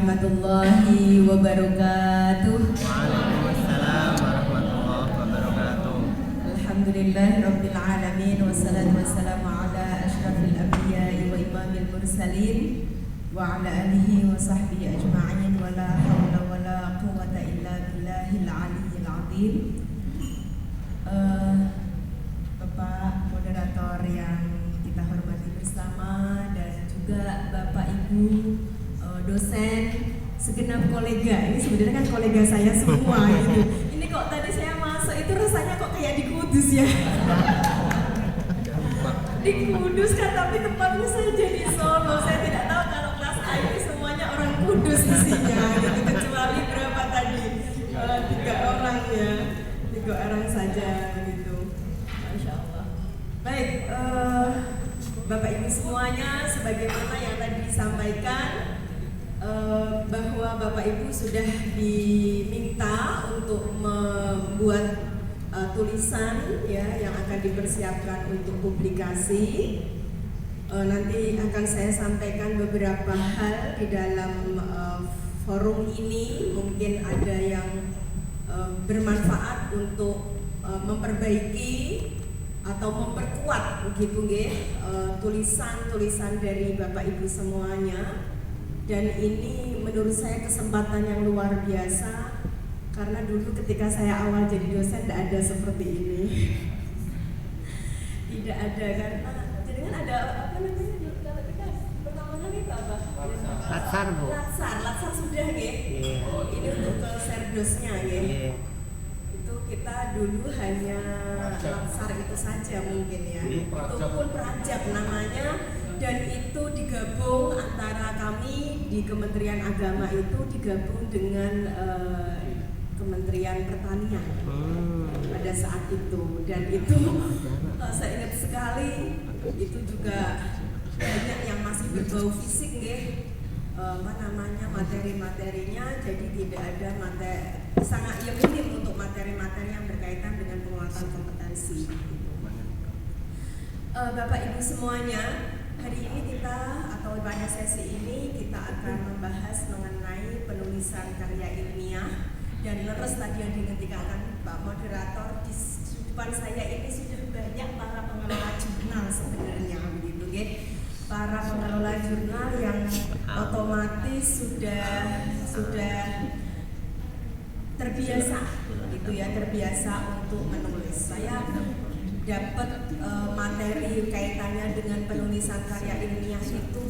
warahmatullahi wabarakatuh. Waalaikumsalam warahmatullahi wabarakatuh. Alhamdulillahirabbil alamin wassalatu wassalamu ala asyrafil anbiya'i wa imamil mursalin wa ala alihi wa sahbihi ajma'in wa la haula wa la quwwata illa billahil aliyyil azim. Bapak moderator yang kita hormati bersama dan juga Bapak Ibu dosen, segenap kolega. Ini sebenarnya kan kolega saya semua gitu. Ini kok tadi saya masuk itu rasanya kok kayak di Kudus ya. Di Kudus kan, tapi tempatnya saya jadi Solo. Saya tidak tahu kalau kelas A ini semuanya orang Kudus isinya gitu. Kecuali berapa tadi? 3 orang ya. 3 orang saja gitu. Masya Allah. Baik, Bapak Ibu semuanya, sebagaimana yang tadi disampaikan, bahwa Bapak Ibu sudah diminta untuk membuat tulisan ya yang akan dipersiapkan untuk publikasi. Nanti akan saya sampaikan beberapa hal di dalam forum ini, mungkin ada yang bermanfaat untuk memperbaiki atau memperkuat begitu tulisan-tulisan dari Bapak Ibu semuanya. Dan ini menurut saya kesempatan yang luar biasa, karena dulu ketika saya awal jadi dosen tidak ada seperti ini. Tidak ada, karena jangan ada apa namanya kalau kita pertama kali itu apa? Latsar, Bu. Latsar sudah Oh, ini untuk ke serdosnya Itu kita dulu hanya latsar itu saja mungkin ya. Itu pun prajab namanya. Dan itu digabung antara kami di Kementerian Agama itu digabung dengan Kementerian Pertanian pada saat itu. Dan itu saya ingat sekali, itu juga banyak yang masih berbau fisik materi-materinya. Jadi tidak ada sangat minim untuk materi-materi yang berkaitan dengan penguatan kompetensi. Bapak Ibu semuanya, hari ini kita atau pada sesi ini kita akan membahas mengenai penulisan karya ilmiah. Dan leres tadi yang dihentikan Pak Moderator, di depan saya ini sudah banyak para pengelola jurnal sebenarnya begitu para pengelola jurnal yang otomatis sudah terbiasa gitu ya, terbiasa untuk menulis. Saya dapat materi kaitannya dengan penulisan karya ilmiah itu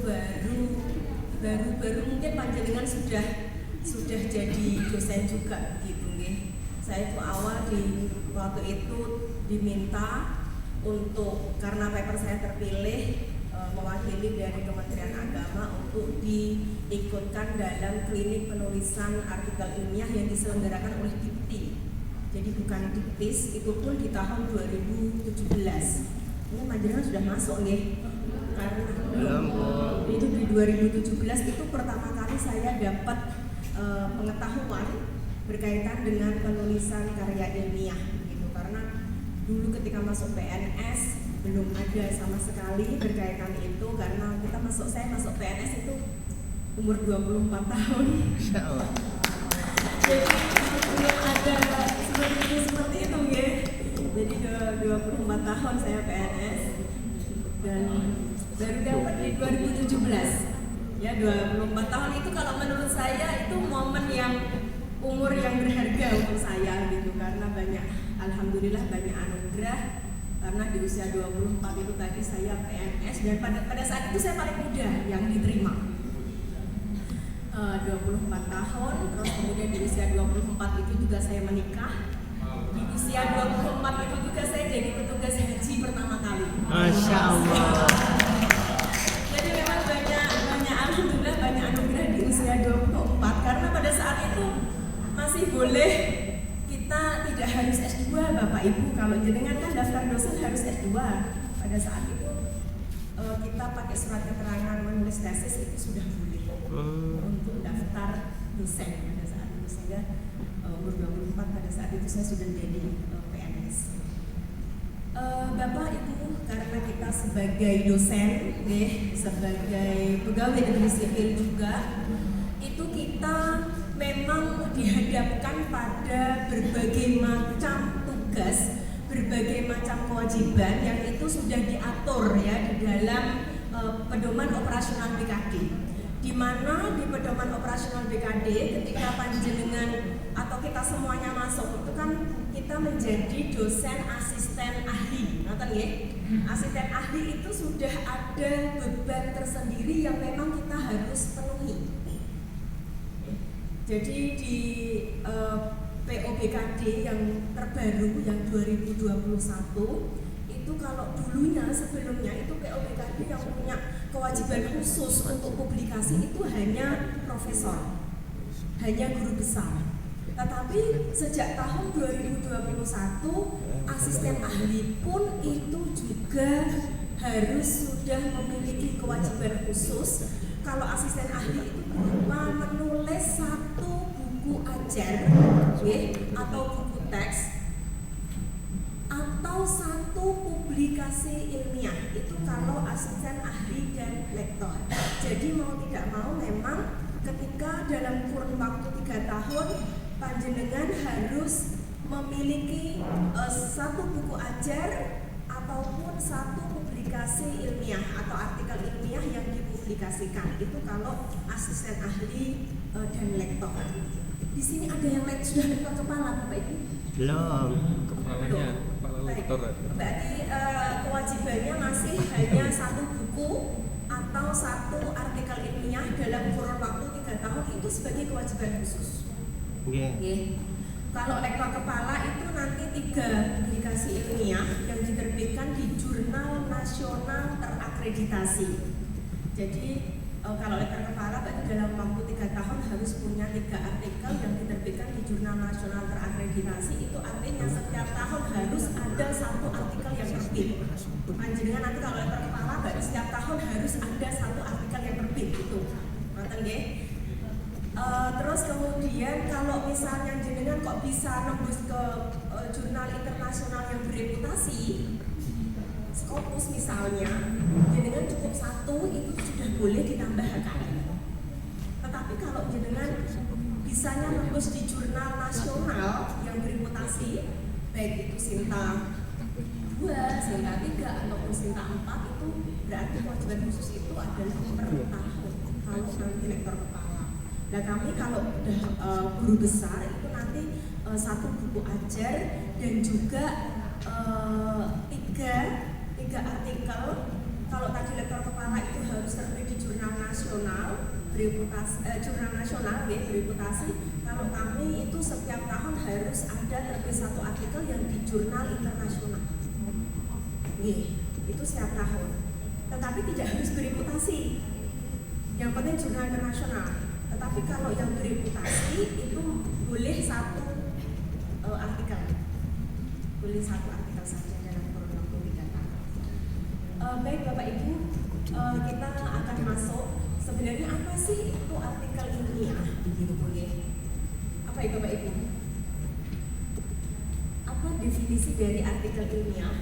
baru mungkin panjenengan sudah jadi dosen juga gitu Saya itu awal waktu itu diminta untuk, karena paper saya terpilih mewakili dari Kementerian Agama untuk diikutkan dalam klinik penulisan artikel ilmiah yang diselenggarakan oleh Dikti. Jadi bukan Diktis, itu pun di tahun 2017. Ini panjenengan sudah masuk karena itu di 2017 itu pertama kali saya dapat pengetahuan berkaitan dengan penulisan karya ilmiah gitu. Karena dulu ketika masuk PNS belum ada sama sekali berkaitan itu, karena saya masuk PNS itu umur 24 tahun. Jadi belum ada seperti itu Jadi 24 tahun saya PNS dan baru dapat di 2017 ya. 24 tahun itu kalau menurut saya itu momen yang umur yang berharga untuk saya gitu, karena alhamdulillah banyak anugerah. Karena di usia 24 itu tadi saya PNS, dan pada saat itu saya paling muda yang diterima. 24 tahun, terus kemudian di usia 24 itu juga saya menikah. Di usia 24 itu juga saya jadi petugas haji pertama kali. Masya Allah. Jadi memang alhamdulillah banyak anugerah di usia 24, karena pada saat itu masih boleh, kita tidak harus S2 Bapak Ibu. Kalau jenengan kan daftar dosen harus S2. Pada saat itu kita pakai surat keterangan menulis tesis itu sudah boleh untuk daftar dosen pada saat itu. Sehingga umur 24 pada saat itu saya sudah jadi PNS. Bapak Ibu, karena kita sebagai dosen sebagai pegawai negeri sipil juga, itu kita dihadapkan pada berbagai macam tugas, berbagai macam kewajiban yang itu sudah diatur ya di dalam pedoman operasional BKD. Di mana di pedoman operasional BKD ketika panjenengan atau kita semuanya masuk itu kan kita menjadi dosen asisten ahli, nonton ya? Asisten ahli itu sudah ada beban tersendiri yang memang kita harus penuhi. Jadi di POBKD yang terbaru yang 2021 itu kalau dulunya sebelumnya itu POBKD yang punya kewajiban khusus untuk publikasi itu hanya profesor, hanya guru besar. Tetapi sejak tahun 2021 asisten ahli pun itu juga harus sudah memiliki kewajiban khusus. Kalau asisten ahli itu berupa menulis satu buku ajar atau buku teks atau satu publikasi ilmiah, itu kalau asisten ahli dan lektor. Jadi mau tidak mau memang ketika dalam kurun waktu 3 tahun panjenengan harus memiliki satu buku ajar ataupun satu publikasi ilmiah atau artikel ilmiah yang dipublikasikan. Itu kalau asisten ahli dan lektor. Di sini ada yang sudah lektor kepala, Bapak Ibu? Belum. Kepala lektor. Berarti kewajibannya masih hanya satu buku atau satu artikel ilmiah dalam kurun waktu 3 tahun itu sebagai kewajiban khusus. Kalau lektor kepala itu nanti 3 publikasi ilmiah yang diterbitkan di jurnal nasional terakreditasi. Jadi kalau lektor kepala berarti dalam waktu 3 tahun harus punya 3 artikel yang diterbitkan di jurnal nasional terakreditasi. Itu artinya setiap tahun harus ada satu artikel yang terbit. Panjenengan nanti kalau lektor kepala berarti setiap tahun harus ada satu artikel yang terbit itu. Nonton nggih? Terus kemudian kalau misalnya jenengan kok bisa nembus ke jurnal internasional yang bereputasi, Scopus misalnya, jenengan cukup 1 itu sudah boleh ditambahkan. Tetapi kalau jenengan bisanya nembus di jurnal nasional yang bereputasi, baik itu Sinta 2, Sinta 3 ataupun Sinta 4, itu berarti kewajiban khusus itu adalah per tahun kalau nanti lektor kepala. Nah kami kalau udah guru besar itu nanti satu buku ajar dan juga tiga artikel. Kalau tadi lektor kepala itu harus terbit di jurnal nasional jurnal nasional bereputasi. Kalau kami itu setiap tahun harus ada terbit satu artikel yang di jurnal internasional. Itu setiap tahun. Tetapi tidak harus bereputasi. Yang penting jurnal internasional. Tetapi kalau yang bereputasi itu boleh satu artikel, boleh satu artikel saja dalam kurun waktu 3 tahun. Baik Bapak Ibu, kita akan masuk. Sebenarnya apa sih itu artikel ilmiah? Begitu boleh. Apa itu Bapak Ibu? Apa definisi dari artikel ilmiah?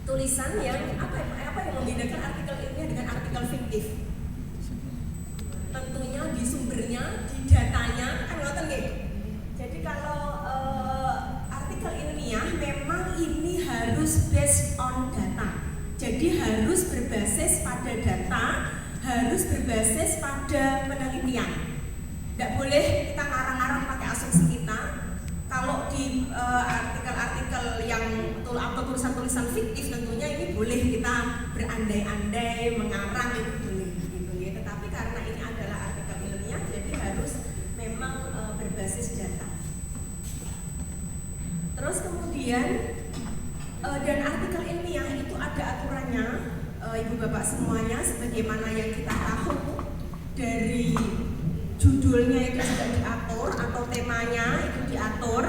Tulisan yang apa yang membedakan artikel ilmiah dengan artikel fiktif? Tentunya di sumbernya, di datanya, kan ngoten nggih. Jadi kalau artikel ilmiah memang ini harus based on data. Jadi harus berbasis pada data, harus berbasis pada penelitian. Tidak boleh kita ngarang-ngarang pakai asumsi kita. Kalau di artikel-artikel yang atau tulisan-tulisan fiktif tentunya ini boleh kita berandai-andai, mengarang itu boleh gitu ya. Tetapi karena ini adalah artikel ilmiah, jadi harus memang berbasis data. Terus kemudian dan artikel ilmiah itu ada aturannya, Ibu Bapak semuanya, sebagaimana yang kita tahu dari judulnya itu sudah diatur atau temanya itu diatur.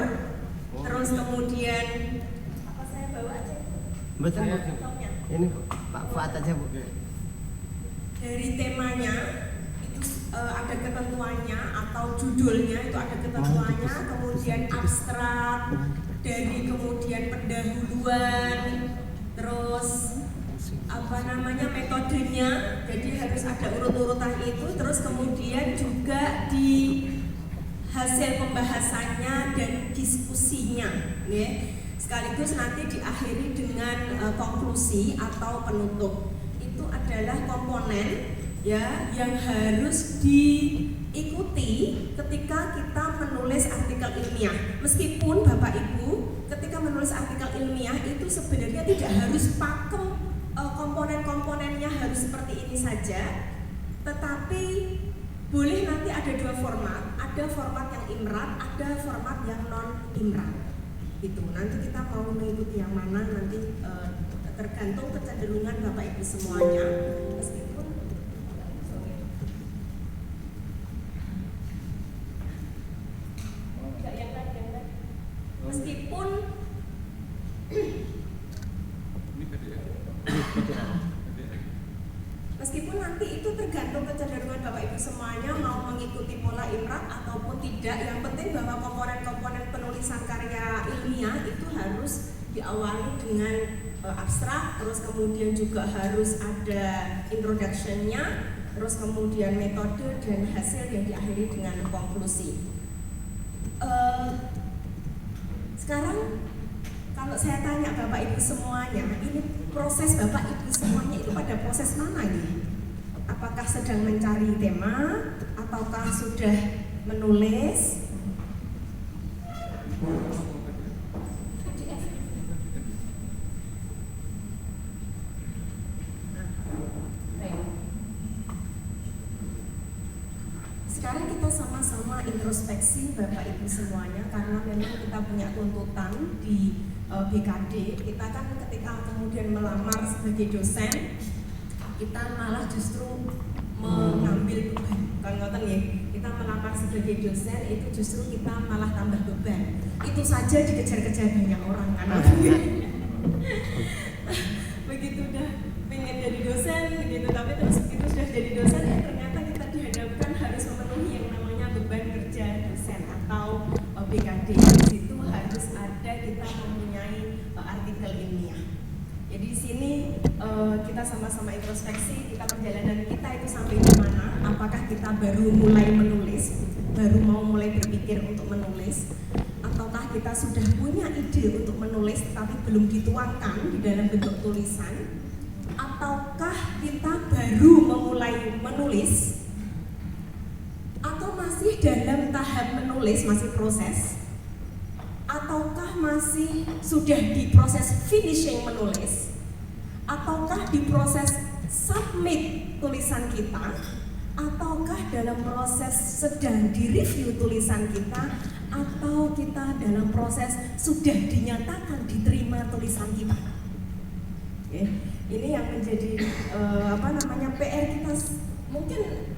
Terus kemudian apa saya bawa aja? Betul Bu. Ini Pak Fuad aja Bu. Dari temanya itu ada ketentuannya atau judulnya itu ada ketentuannya, kemudian abstrak, dari kemudian pendahuluan, terus metodenya, jadi harus ada urut-urutan itu. Terus kemudian juga di hasil pembahasannya dan diskusinya, ya. Sekaligus nanti diakhiri dengan konklusi atau penutup. Itu adalah komponen ya yang harus diikuti ketika kita menulis artikel ilmiah. Meskipun Bapak Ibu ketika menulis artikel ilmiah itu sebenarnya tidak harus pakem komponen-komponennya harus seperti ini saja, tetapi boleh nanti ada dua format, ada format yang imrat, ada format yang non imrat. Itu nanti kita mau mengikuti yang mana nanti tergantung kecenderungan Bapak Ibu semuanya. Meskipun meskipun nanti itu tergantung kecenderungan Bapak Ibu semuanya mau mengikuti pola imrat ataupun tidak, yang penting bahwa komponen-komponen penulisan karya ilmiah itu harus diawali dengan abstrak, terus kemudian juga harus ada introduction-nya, terus kemudian metode dan hasil yang diakhiri dengan konklusi. Sekarang kalau saya tanya Bapak Ibu semuanya, ini proses Bapak Ibu semuanya itu pada proses mana nih? Apakah sedang mencari tema ataukah sudah menulis? Sekarang kita sama-sama introspeksi Bapak Ibu semuanya, karena memang kita punya tuntutan di BKD. Kita kan ketika kemudian melamar sebagai dosen, kita malah justru mengambil beban. Kan ngoten nggih, kita melamar sebagai dosen itu justru kita malah tambah beban. Itu saja dikejar-kejar banyak orang kan. Begitu udah pengen jadi dosen gitu, tapi terus begitu sudah jadi dosen ya ternyata kita dihadapkan harus memenuhi yang namanya beban kerja dosen atau BKD. Di situ harus ada kita mempunyai artikel ilmiah. Jadi di sini kita sama-sama introspeksi, kita perjalanan kita itu sampai di mana? Apakah kita baru mulai menulis, baru mau mulai berpikir untuk menulis, ataukah kita sudah punya ide untuk menulis tapi belum dituangkan di dalam bentuk tulisan, ataukah kita baru memulai menulis, atau masih dalam tahap menulis, masih proses, ataukah masih sudah di proses finishing menulis, ataukah di proses submit tulisan kita, ataukah dalam proses sedang direview tulisan kita, atau kita dalam proses sudah dinyatakan diterima tulisan kita. Ini yang menjadi PR kita.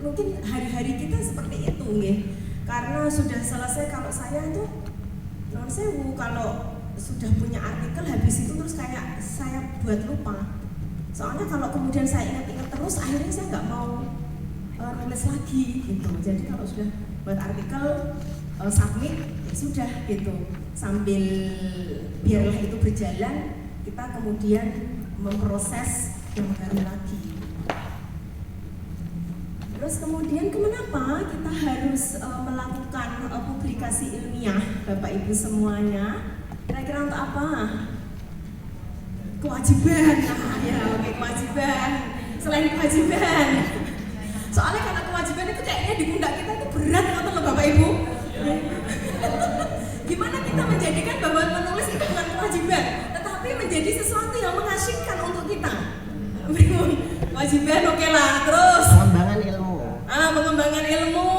Mungkin hari-hari kita seperti itu, karena sudah selesai. Kalau saya itu non sewu, kalau sudah punya artikel habis itu terus kayak saya buat lupa. Soalnya kalau kemudian saya ingat-ingat terus, akhirnya saya nggak mau nulis lagi gitu. Jadi kalau sudah buat artikel submit ya sudah gitu. Sambil biarlah itu berjalan, kita kemudian memproses yang baru lagi. Terus kemudian kenapa kita harus melakukan publikasi ilmiah, Bapak Ibu semuanya? Kira-kira untuk apa? Kewajiban. Nah, ya oke, kewajiban. Selain kewajiban, soalnya karena kewajiban itu kayaknya di pundak kita itu berat, nggak loh Bapak Ibu? Gimana kita menjadikan bahwa menulis itu bukan kewajiban, tetapi menjadi sesuatu yang mengasyikkan untuk kita? Kewajiban oke lah, terus pengembangan ilmu. Pengembangan ilmu.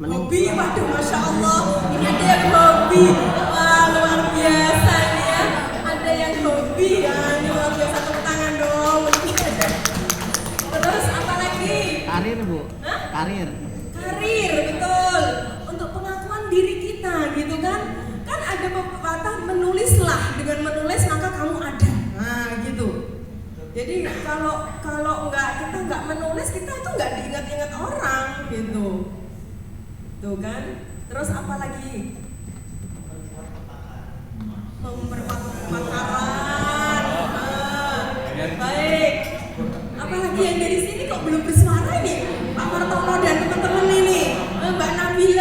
Hobi, waduh, masya Allah, ini ada yang hobi, wah luar biasa nih ya, ada yang hobi ya, ini luar biasa, tepuk tangan dong. Terus apa lagi? Karir Bu. Hah? Karir, betul, untuk pengakuan diri kita gitu kan ada pepatah menulislah, dengan menulis maka kamu ada, nah gitu. Jadi kalau kita nggak menulis, kita itu nggak diingat-ingat orang gitu. Tuh kan. Terus apa lagi? Pemberpakaran. Baik. Apalagi yang dari sini kok belum bersuara nih? Pak Martono dan teman-teman ini, Mbak Nabila.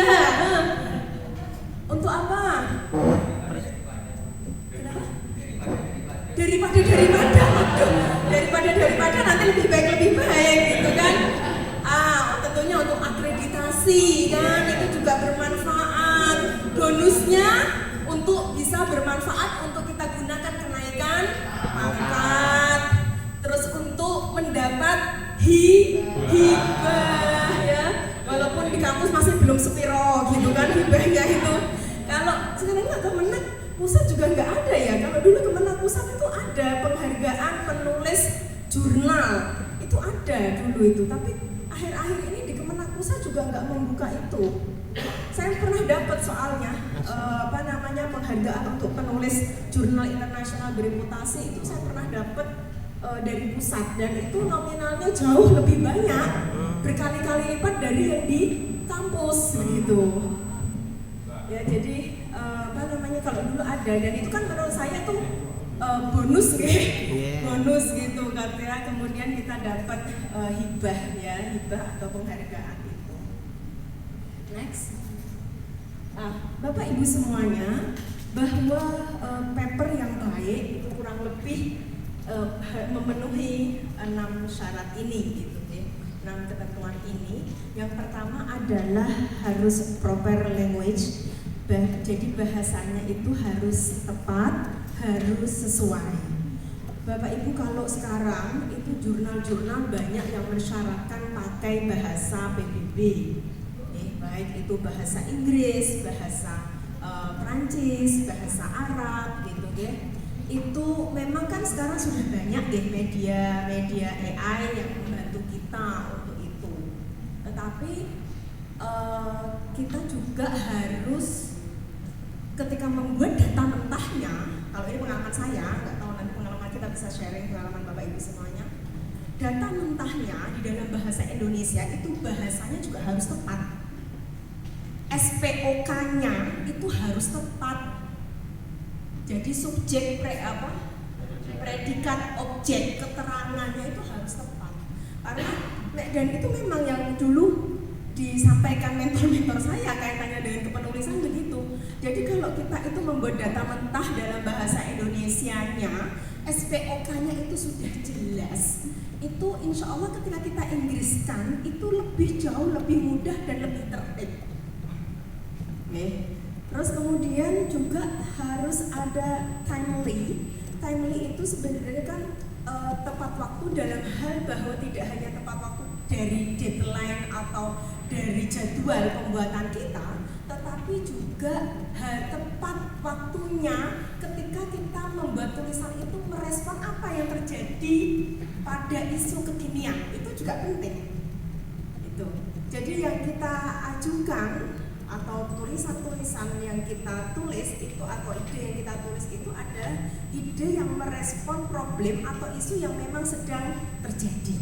akreditasi kan, itu juga bermanfaat. Bonusnya untuk bisa bermanfaat untuk kita gunakan kenaikan pangkat. Terus untuk mendapat hibah ya. Walaupun di kampus masih belum sepiro gitu kan hibahnya itu. Kalau sekarang nggak Kemenak Pusat juga nggak ada ya. Kalau dulu Kemenak Pusat itu ada penghargaan penulis jurnal. Itu ada dulu itu. Tapi akhir-akhir ini di Kemenak Pusat juga nggak membuka itu. Saya pernah dapat soalnya penghargaan untuk penulis jurnal internasional bereputasi itu saya pernah dapat dari pusat dan itu nominalnya jauh lebih banyak, berkali-kali lipat dari yang di kampus begitu. Ya jadi kalau dulu ada dan itu kan menurut saya tuh bonus bonus gitu katanya, kemudian kita dapat hibah atau penghargaan itu. Next. Bapak Ibu semuanya, bahwa paper yang baik itu kurang lebih memenuhi 6 syarat ini gitu ya. 6 ketentuan ini. Yang pertama adalah harus proper language. Jadi bahasanya itu harus tepat, harus sesuai. Bapak Ibu kalau sekarang itu jurnal-jurnal banyak yang mensyaratkan pakai bahasa PBB. Baik itu bahasa Inggris, bahasa Prancis, bahasa Arab gitu ya. Itu memang kan sekarang sudah banyak deh media AI yang membantu kita untuk itu. Tetapi kita juga harus ketika membuat data mentahnya, kalau ini pengalaman saya, nggak tahu nanti pengalaman kita bisa sharing pengalaman Bapak Ibu semuanya. Data mentahnya di dalam bahasa Indonesia itu bahasanya juga harus tepat. SPOK-nya itu harus tepat. Jadi subjek predikat objek keterangannya itu harus tepat. Karena dan itu memang yang dulu disampaikan mentor-mentor saya kaitannya dengan kepenulisan begitu. Jadi kalau kita itu membuat data mentah dalam bahasa Indonesianya, SPOK-nya itu sudah jelas. Itu insya Allah ketika kita Inggriskan itu lebih jauh lebih mudah dan lebih tertib. Terus kemudian juga harus ada timely. Timely itu sebenarnya kan tepat waktu dalam hal bahwa tidak hanya tepat waktu dari deadline atau dari jadwal pembuatan kita, tetapi juga tepat waktunya ketika kita membuat tulisan itu merespon apa yang terjadi pada isu kekinian. Itu juga penting. Itu. Jadi yang kita ajukan atau tulisan-tulisan yang kita tulis itu atau ide yang kita tulis itu ada ide yang merespon problem atau isu yang memang sedang terjadi.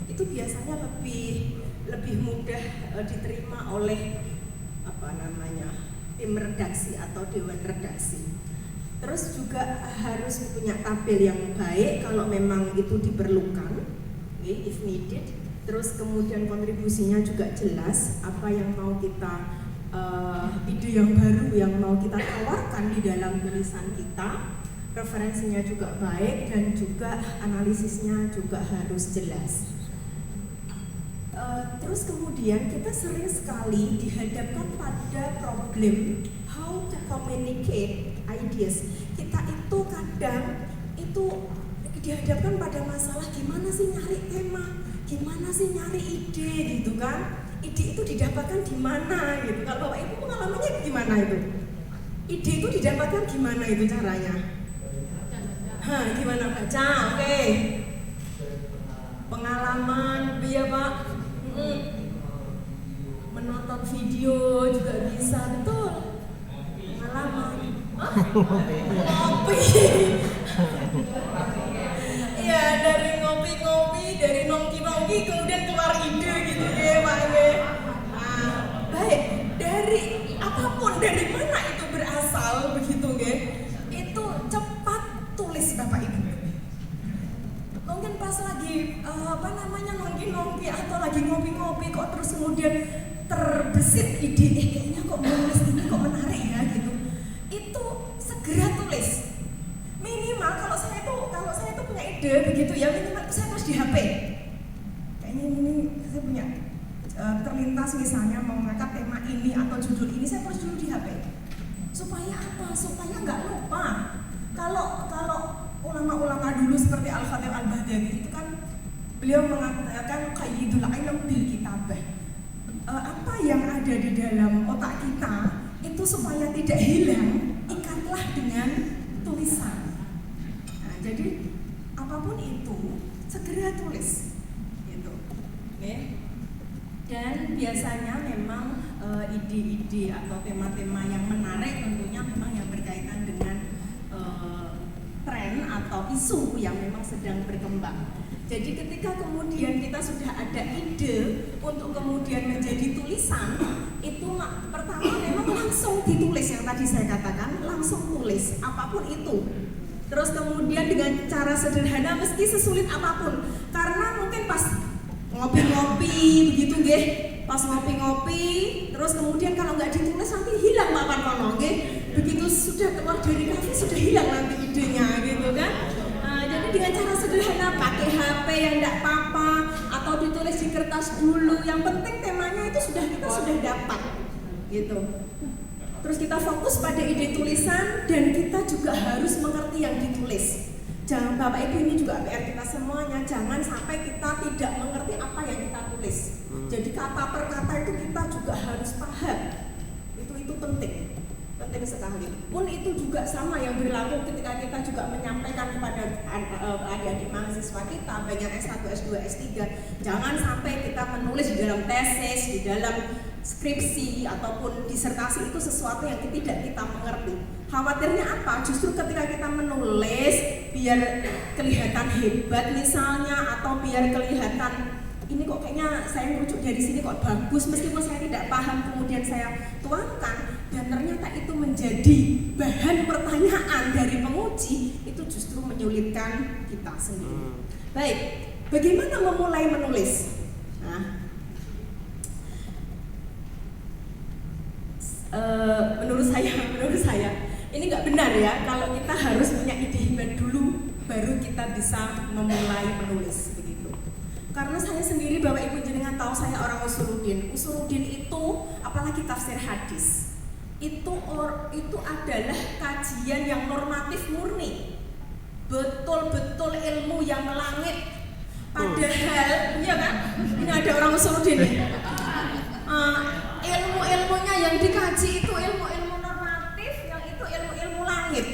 Itu biasanya lebih mudah diterima oleh tim redaksi atau dewan redaksi. Terus juga harus punya tabel yang baik kalau memang itu diperlukan, if needed. Terus kemudian kontribusinya juga jelas apa yang mau kita ide yang baru yang mau kita tawarkan di dalam tulisan kita, referensinya juga baik dan juga analisisnya juga harus jelas. Terus kemudian kita sering sekali dihadapkan pada problem how to communicate ideas. Kita itu kadang itu dihadapkan pada masalah gimana sih nyari tema, gimana sih nyari ide gitu kan. Ide itu didapatkan di mana gitu. Kalau Bapak Ibu pengalamannya gimana itu? Ide itu didapatkan gimana itu caranya? Gimana baca? Oke. Pengalaman ya Pak. Menonton video juga bisa, betul. Pengalaman. Ngopi. Iya, dari ngopi-ngopi, dari nongki-nongki kemudian keluar ide gitu ya Pak. Baik, dari apapun, dari mana itu berasal begitu ya. Itu cepat tulis Bapak Ibu. Mungkin pas lagi nongki-nongki atau lagi ngopi-ngopi kok terus kemudian terbesit ide, kayaknya kok menulis ini kok menarik ya gitu. Itu segera tulis. Minimal kalau saya tuh punya ide begitu ya, minimal saya tulis di HP. Kayaknya ini saya punya terlintas misalnya mau mengangkat tema ini atau judul ini, saya tulis dulu di HP. Supaya apa? Supaya nggak lupa. Kalau ulama-ulama dulu seperti Al-Khatib Al-Baghdadi itu kan beliau mengatakan qayyidul ilm bil kitabah. Apa yang ada di dalam otak kita itu supaya tidak hilang, ikatlah dengan tulisan. Nah, jadi apapun itu segera tulis, gitu. Okay. Dan biasanya memang ide-ide atau tema-tema yang menarik tentunya memang yang berkaitan dengan tren atau isu yang memang sedang berkembang. Jadi ketika kemudian kita sudah ada ide untuk kemudian menjadi tulisan, itu pertama memang langsung ditulis, yang tadi saya katakan langsung tulis apapun itu. Terus kemudian dengan cara sederhana meski sesulit apapun, karena mungkin pas ngopi-ngopi begitu nggih, pas ngopi-ngopi terus kemudian kalau nggak ditulis nanti hilang papan kono nggih, begitu sudah keluar dari kafe sudah hilang nanti idenya gitu kan. Jadi dengan cara sederhana pakai HP yang enggak apa-apa atau ditulis di kertas dulu, yang penting temanya itu kita sudah dapat gitu. Terus kita fokus pada ide tulisan dan kita juga harus mengerti yang ditulis. Jangan, Bapak Ibu, ini juga PR kita semuanya, jangan sampai kita tidak mengerti apa yang kita tulis. Jadi kata per kata itu kita juga harus paham. Itu penting sekali. Pun itu juga sama yang berlaku ketika kita juga menyampaikan kepada adik-adik mahasiswa kita, baik yang S1, S2, S3. Jangan sampai kita menulis di dalam tesis, di dalam skripsi ataupun disertasi itu sesuatu yang tidak kita mengerti. Khawatirnya apa? Justru ketika kita menulis biar kelihatan hebat misalnya, atau biar kelihatan ini kok kayaknya saya merujuk dari sini kok bagus, meskipun saya tidak paham kemudian saya tuangkan dan ternyata itu menjadi bahan pertanyaan dari penguji, itu justru menyulitkan kita sendiri. Baik, bagaimana memulai menulis? Nah, menurut saya ini nggak benar ya kalau kita harus punya ide hebat dulu baru kita bisa memulai menulis begitu. Karena saya sendiri, Bapak Ibu jenengan tahu saya orang usuluddin. Usuluddin itu apalagi tafsir hadis. Itu adalah kajian yang normatif murni. Betul-betul ilmu yang melangit. Padahal, iya kan? Ini ada orang usuluddin nih. Ilmu-ilmunya yang dikaji itu ilmu-ilmu normatif, yang itu ilmu-ilmu langit.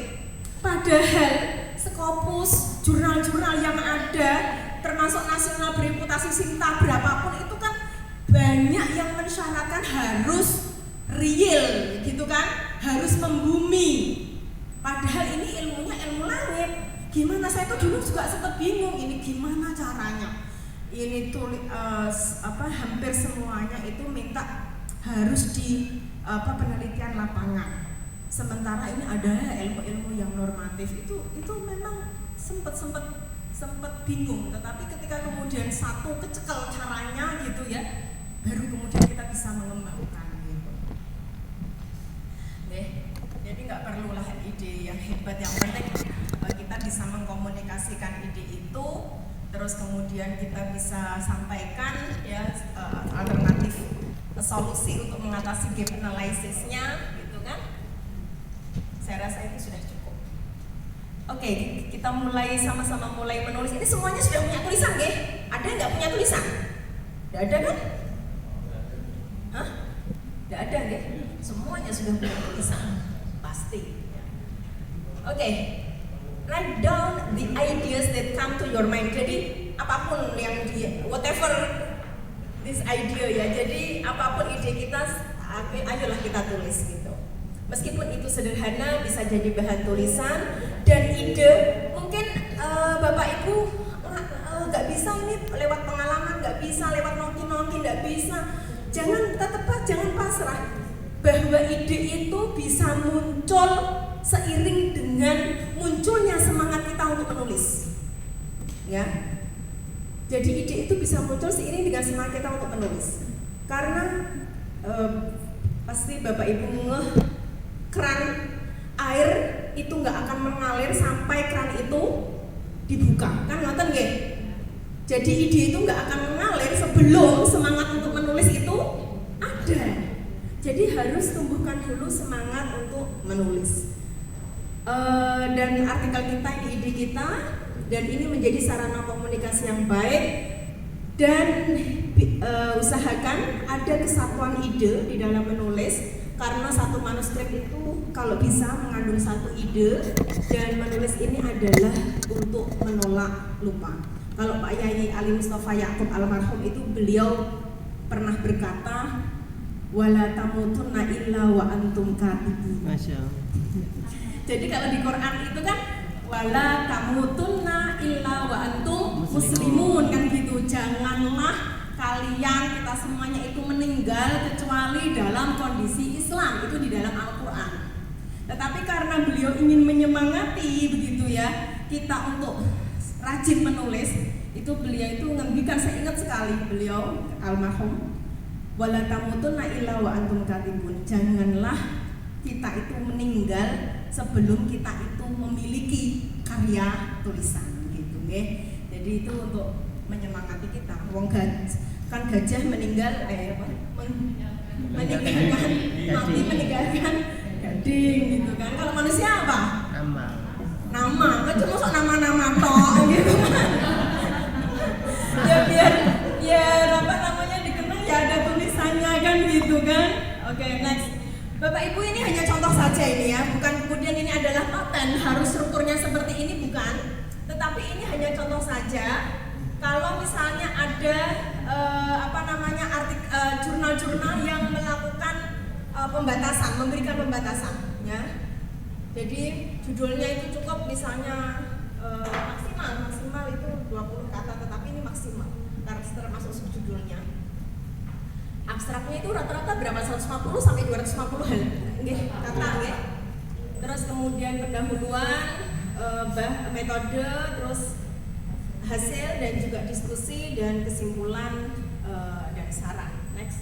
Padahal Scopus, jurnal-jurnal yang ada, termasuk nasional bereputasi Sinta berapapun itu kan banyak yang mensyaratkan harus real, gitu kan? Harus membumi. Padahal ini ilmunya ilmu langit. Gimana, saya tuh dulu juga sempat bingung, ini gimana caranya? Ini hampir semuanya itu minta harus di penelitian lapangan. Sementara ini ada ilmu-ilmu yang normatif itu memang sempat bingung. Tetapi ketika kemudian satu kecekel caranya gitu ya, baru kemudian kita bisa mengembangkan gitu. Jadi nggak perlulah ide yang hebat, yang penting kita bisa mengkomunikasikan ide itu. Terus kemudian kita bisa sampaikan ya alternatif solusi untuk mengatasi gap analysisnya, gitu kan? Saya rasa itu sudah cukup. Oke, kita sama-sama mulai menulis. Ini semuanya sudah punya tulisan, nggih? Ada nggak punya tulisan? Nggak ada kan? Hah? Nggak ada, nggih? Semuanya sudah punya tulisan, pasti. Oke. Write down the ideas that come to your mind. Jadi apapun yang whatever this idea ya. Jadi apapun ide kita, ayolah kita tulis gitu. Meskipun itu sederhana, bisa jadi bahan tulisan. Dan ide mungkin Bapak Ibu nggak bisa ini lewat pengalaman, nggak bisa lewat nongki-nongki, nggak bisa. Jangan pasrah bahwa ide itu bisa muncul seiring dengan munculnya semangat kita untuk menulis, ya. Jadi ide itu bisa muncul seiring dengan semangat kita untuk menulis. Karena pasti Bapak Ibu ngeh, keran air itu nggak akan mengalir sampai keran itu dibuka, kan ngoten nggih. Jadi ide itu nggak akan mengalir sebelum semangat untuk menulis Jadi harus tumbuhkan dulu semangat untuk menulis. Dan artikel kita ini ide kita, dan ini menjadi sarana komunikasi yang baik. Dan usahakan ada kesatuan ide di dalam menulis, karena satu manuskrip itu kalau bisa mengandung satu ide, dan menulis ini adalah untuk menolak lupa. Kalau Pak Yai Ali Mustafa Ya'qub almarhum itu, beliau pernah berkata, wala tamutunna illa wa antum katibun. Masya Allah. Jadi kalau di Quran itu kan wala tamutunna illa wa antum muslimun kan gitu. Janganlah kalian, kita semuanya itu meninggal kecuali dalam kondisi Islam, itu di dalam Al-Quran. Tetapi karena beliau ingin menyemangati begitu ya kita untuk rajin menulis, itu beliau itu ngendikan, saya ingat sekali beliau almarhum, wala tamutunna illa wa antum katibun. Janganlah kita itu meninggal sebelum kita itu memiliki karya tulisan gitu nggih. Jadi itu untuk menyemangati kita. Wong kan gajah meninggal meninggalkan mati meninggalkan gading gitu kan. Kalau manusia apa? Nama. Kan cuma sok nama-nama tok gitu kan. Ya biar apa namanya dikenal ya ada tulisannya kan gitu kan. Oke, next. Bapak Ibu, ini hanya contoh saja ini ya, bukan kemudian ini adalah paten harus strukturnya seperti ini, bukan. Tetapi ini hanya contoh saja. Kalau misalnya ada jurnal-jurnal yang melakukan pembatasan, memberikan pembatasan, ya. Jadi judulnya itu cukup misalnya maksimal itu 20 kata, tetapi ini maksimal termasuk subjudulnya. Abstraknya itu rata-rata berapa? 150 sampai 250 kata nggih. Terus kemudian pendahuluan, metode, terus hasil dan juga diskusi dan kesimpulan dan saran. Next.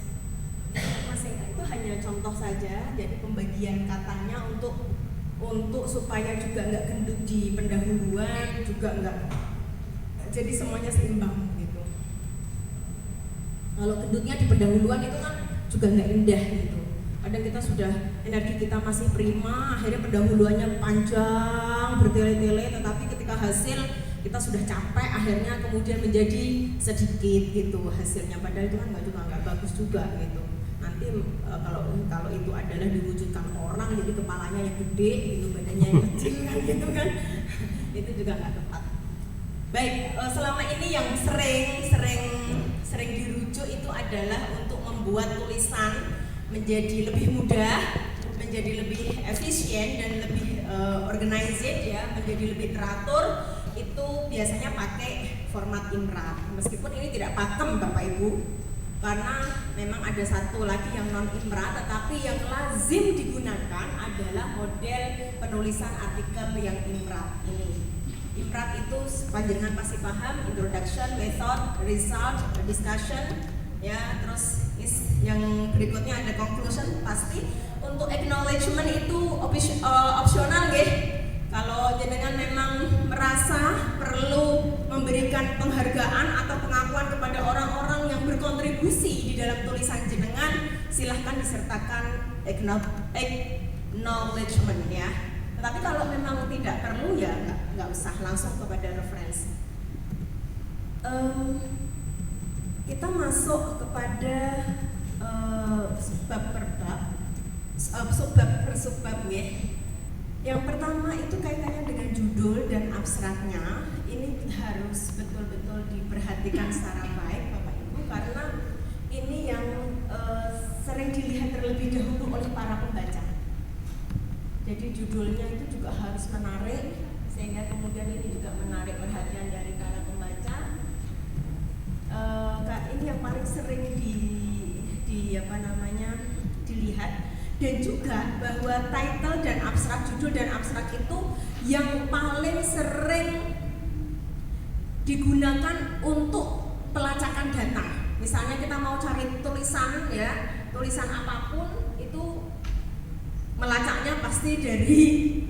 Itu hanya contoh saja. Jadi pembagian katanya untuk supaya juga nggak gendut di pendahuluan, juga nggak, jadi semuanya seimbang gitu. Kalau gendutnya di pendahuluan itu kan juga nggak indah gitu. Kadang kita sudah, energi kita masih prima, akhirnya pendahuluannya panjang bertele-tele, tetapi ketika hasil kita sudah capek, akhirnya kemudian menjadi sedikit gitu hasilnya. Padahal itu kan nggak bagus juga gitu. Nanti kalau itu adalah diwujudkan orang, jadi kepalanya yang gede, gitu, badannya yang kecil kan gitu kan, itu juga nggak tepat. Baik, selama ini yang sering dirujuk itu adalah untuk membuat tulisan menjadi lebih mudah, menjadi lebih efisien dan lebih organized ya, menjadi lebih teratur. Itu biasanya pakai format Imra. Meskipun ini tidak pakem Bapak Ibu, karena memang ada satu lagi yang non Imra, tetapi yang lazim digunakan adalah model penulisan artikel yang Imra ini. Imra itu panjangan pasti paham, introduction, method, result, discussion, ya, terus yang berikutnya ada conclusion pasti. Untuk acknowledgement itu opsional nggih. Kalau jenengan memang merasa perlu memberikan penghargaan atau pengakuan kepada orang-orang yang berkontribusi di dalam tulisan jenengan, silahkan disertakan acknowledgement ya. Tetapi kalau memang tidak perlu ya nggak usah, langsung kepada referensi. Kita masuk kepada bab per bab, subbab per subbab ya. Yang pertama itu kaitannya dengan judul dan abstraknya. Ini harus betul-betul diperhatikan secara baik Bapak Ibu, karena ini yang sering dilihat terlebih dahulu oleh para pembaca. Jadi judulnya itu juga harus menarik, sehingga kemudian ini juga menarik perhatian dari para pembaca. Ini yang paling sering dilihat. Dan juga bahwa title dan abstrak, judul dan abstrak itu yang paling sering digunakan untuk pelacakan data. Misalnya kita mau cari tulisan ya, tulisan apapun itu melacaknya pasti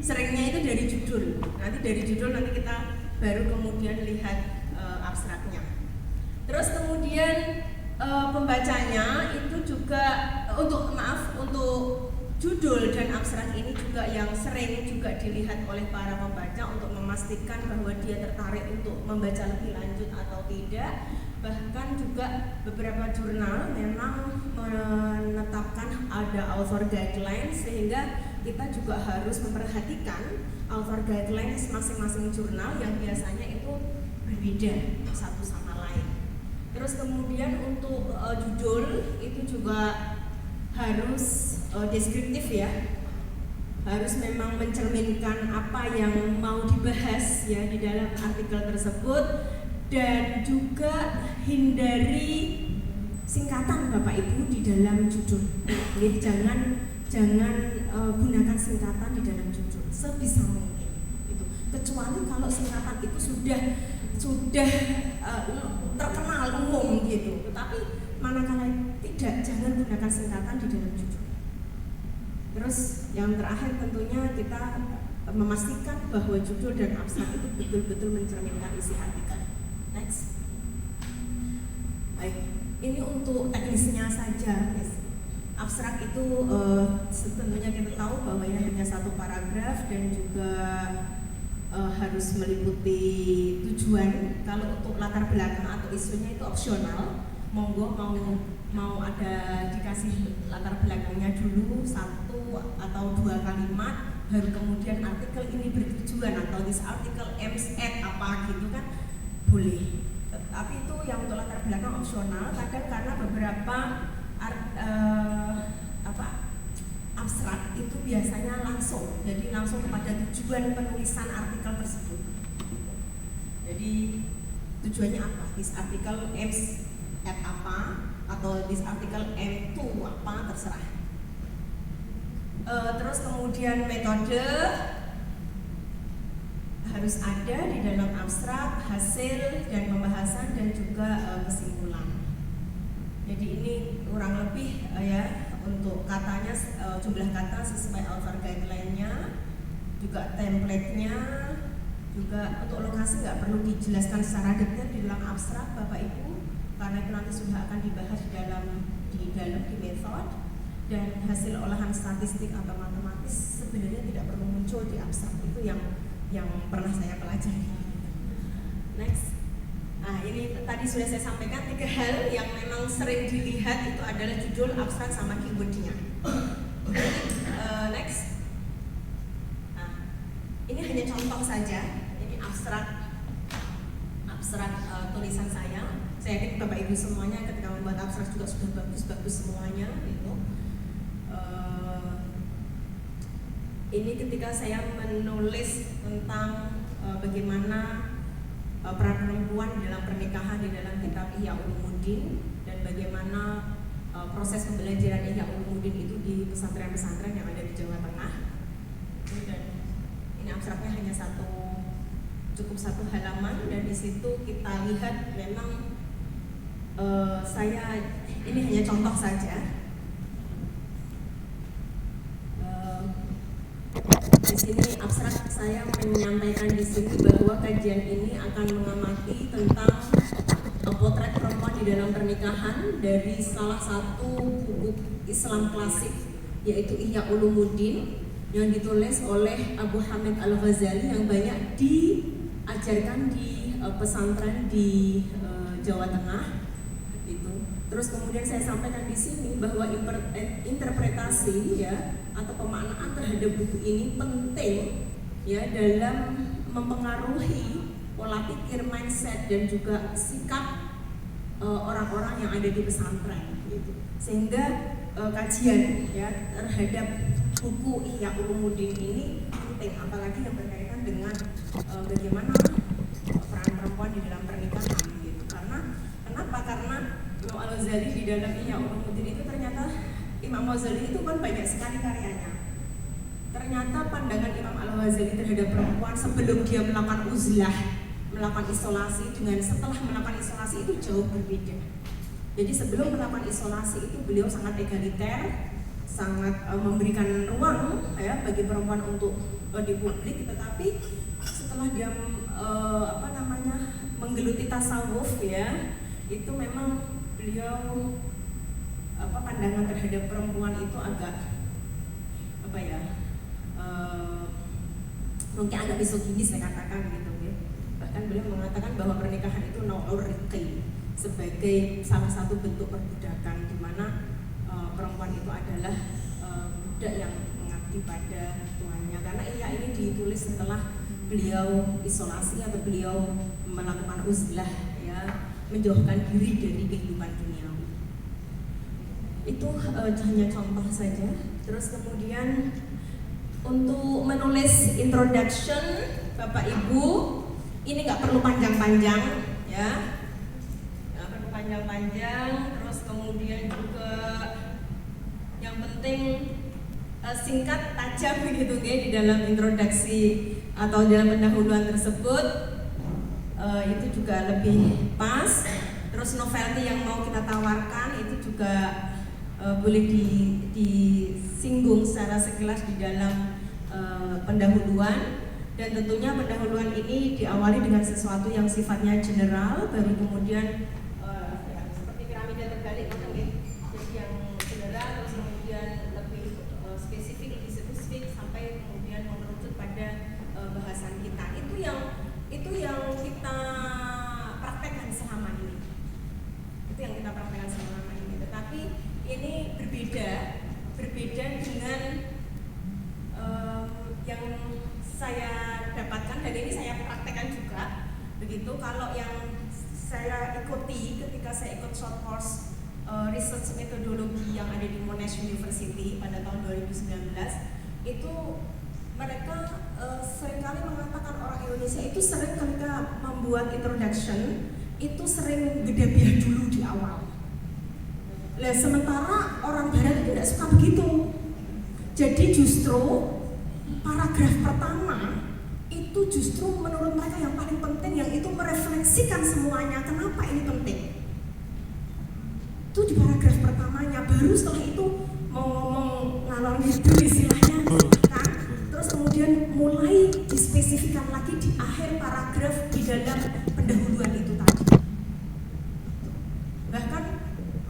seringnya itu dari judul. Nanti dari judul nanti kita baru kemudian lihat abstraknya. Terus kemudian pembacanya itu juga untuk judul dan abstrak ini juga yang sering juga dilihat oleh para pembaca untuk memastikan bahwa dia tertarik untuk membaca lebih lanjut atau tidak. Bahkan juga beberapa jurnal memang menetapkan ada author guidelines, sehingga kita juga harus memperhatikan author guidelines masing-masing jurnal yang biasanya itu berbeda satu sama lain. Terus kemudian untuk judul itu juga harus deskriptif ya, harus memang mencerminkan apa yang mau dibahas ya di dalam artikel tersebut, dan juga hindari singkatan Bapak Ibu di dalam judul. Jangan gunakan singkatan di dalam judul sebisa mungkin itu. Kecuali kalau singkatan itu sudah terkenal umum gitu. Tetapi manakala tidak, jangan gunakan singkatan di dalam judul. Terus yang terakhir tentunya kita memastikan bahwa judul dan abstrak itu betul-betul mencerminkan isi artikel. Next. Baik, ini untuk teknisnya saja, guys. Abstrak itu tentunya kita tahu bahwa ini hanya satu paragraf dan juga harus meliputi tujuan. Kalau untuk latar belakang atau isunya itu opsional, monggo mau ada dikasih latar belakangnya dulu 1 atau 2 kalimat, baru kemudian artikel ini bertujuan atau this article aims at apa gitu kan boleh. Tapi itu yang untuk latar belakang opsional. Kadang karena beberapa abstrak itu biasanya langsung, jadi langsung kepada tujuan penulisan artikel tersebut. Jadi tujuannya apa? This article aims at apa, atau this article aim to apa, terserah. Terus kemudian metode harus ada di dalam abstrak, hasil dan pembahasan, dan juga kesimpulan. Jadi ini kurang lebih ya untuk katanya, jumlah kata sesuai author guideline-nya, juga template-nya, juga untuk lokasi nggak perlu dijelaskan secara detail di dalam abstrak Bapak Ibu, karena itu nanti sudah akan dibahas di method. Dan hasil olahan statistik atau matematis sebenarnya tidak perlu muncul di abstrak, itu yang pernah saya pelajari. Next. Nah, ini tadi sudah saya sampaikan 3 hal yang memang sering dilihat itu adalah judul, abstrak, sama keyword-nya. Next. Nah, ini hanya contoh saja. Ini abstrak tulisan saya. Saya yakin Bapak Ibu semuanya ketika membuat abstrak juga sudah bagus-bagus semuanya gitu. Ini ketika saya menulis tentang bagaimana peran perempuan dalam pernikahan di dalam kitab Ihya Ulumuddin, dan bagaimana proses pembelajaran Ihya Ulumuddin itu di pesantren-pesantren yang ada di Jawa Tengah. Dan ini abstraknya hanya cukup satu halaman, dan di situ kita lihat memang ini hanya contoh saja. Di sini abstrak saya menyampaikan di sini bahwa kajian ini akan mengamati tentang potret perempuan di dalam pernikahan dari salah satu buku Islam klasik, yaitu Ihya Ulumuddin, yang ditulis oleh Abu Hamid Al-Ghazali, yang banyak diajarkan di pesantren di Jawa Tengah. Terus kemudian saya sampaikan di sini bahwa interpretasi ya atau pemaknaan terhadap buku ini penting ya dalam mempengaruhi pola pikir, mindset, dan juga sikap orang-orang yang ada di pesantren gitu. Sehingga kajian ya terhadap buku Ihya Ulumuddin ini penting, apalagi yang berkaitan dengan bagaimana peran perempuan di dalam pernikahan gitu. Kenapa? Karena Imam Al-Ghazali di dalam Ihya Ulumuddin itu ternyata Imam Al-Ghazali itu kan banyak sekali karyanya. Ternyata pandangan Imam Al-Ghazali terhadap perempuan sebelum dia melakukan uzlah, melakukan isolasi, dengan setelah melakukan isolasi itu jauh berbeda. Jadi sebelum melakukan isolasi itu beliau sangat egaliter, sangat memberikan ruang ya bagi perempuan untuk di publik, tetapi setelah dia menggeluti tasawuf ya, itu memang beliau pandangan terhadap perempuan itu agak apa ya, mungkin agak misoginis saya katakan gitu ya. Bahkan beliau mengatakan bahwa pernikahan itu nau'ur riqi, sebagai salah satu bentuk perbudakan, di mana perempuan itu adalah budak yang mengabdi pada tuannya. Karena Ihya ini ditulis setelah beliau isolasi atau beliau melakukan uzlah, ya, menjauhkan diri dari kehidupan duniawi. Itu hanya contoh saja. Terus kemudian untuk menulis introduction, Bapak Ibu, ini nggak perlu panjang-panjang, ya, nggak perlu panjang-panjang. Terus kemudian juga yang penting singkat, tajam begitu ya di dalam introduksi atau dalam pendahuluan tersebut, itu juga lebih pas. Terus novelty yang mau kita tawarkan itu juga boleh disinggung secara sekilas di dalam pendahuluan. Dan tentunya pendahuluan ini diawali dengan sesuatu yang sifatnya general, baru kemudian seperti piramida terbalik gitu ya. Jadi yang general, terus kemudian lebih spesifik, lebih spesifik, sampai kemudian mengerucut pada bahasan kita. Itu yang kita praktekkan selama ini. Itu yang kita praktekkan selama ini. Tetapi ini berbeda dengan yang saya dapatkan, dan ini saya praktekkan juga. Begitu kalau yang saya ikuti ketika saya ikut short course research metodologi yang ada di Monash University pada tahun 2019, itu mereka seringkali mengatakan orang Indonesia itu sering ketika membuat introduction itu sering gedebiah dulu di awal. Nah, sementara orang Barat itu tidak suka begitu. Jadi justru paragraf pertama itu justru menurut mereka yang paling penting, yang itu merefleksikan semuanya. Kenapa ini penting? Itu di paragraf pertamanya. Baru setelah itu mau ngomong ngalor ngidul istilahnya, kan? Terus kemudian mulai dispesifikan lagi di akhir paragraf di dalam pendahuluan itu tadi. Bahkan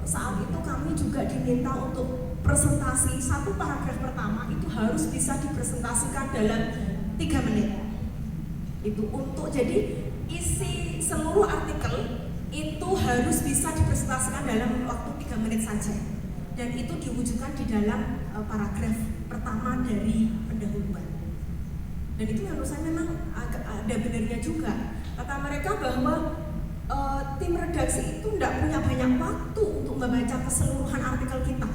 saat itu kami juga diminta untuk presentasi satu paragraf pertama itu harus bisa dipresentasikan dalam 3 menit. Itu untuk jadi isi seluruh artikel itu harus bisa dipresentasikan dalam waktu 3 menit saja. Dan itu diwujudkan di dalam paragraf pertama dari pendahuluan. Dan itu menurut saya memang agak ada benarnya juga. Kata mereka bahwa tim redaksi itu tidak punya banyak waktu untuk membaca keseluruhan artikel kita.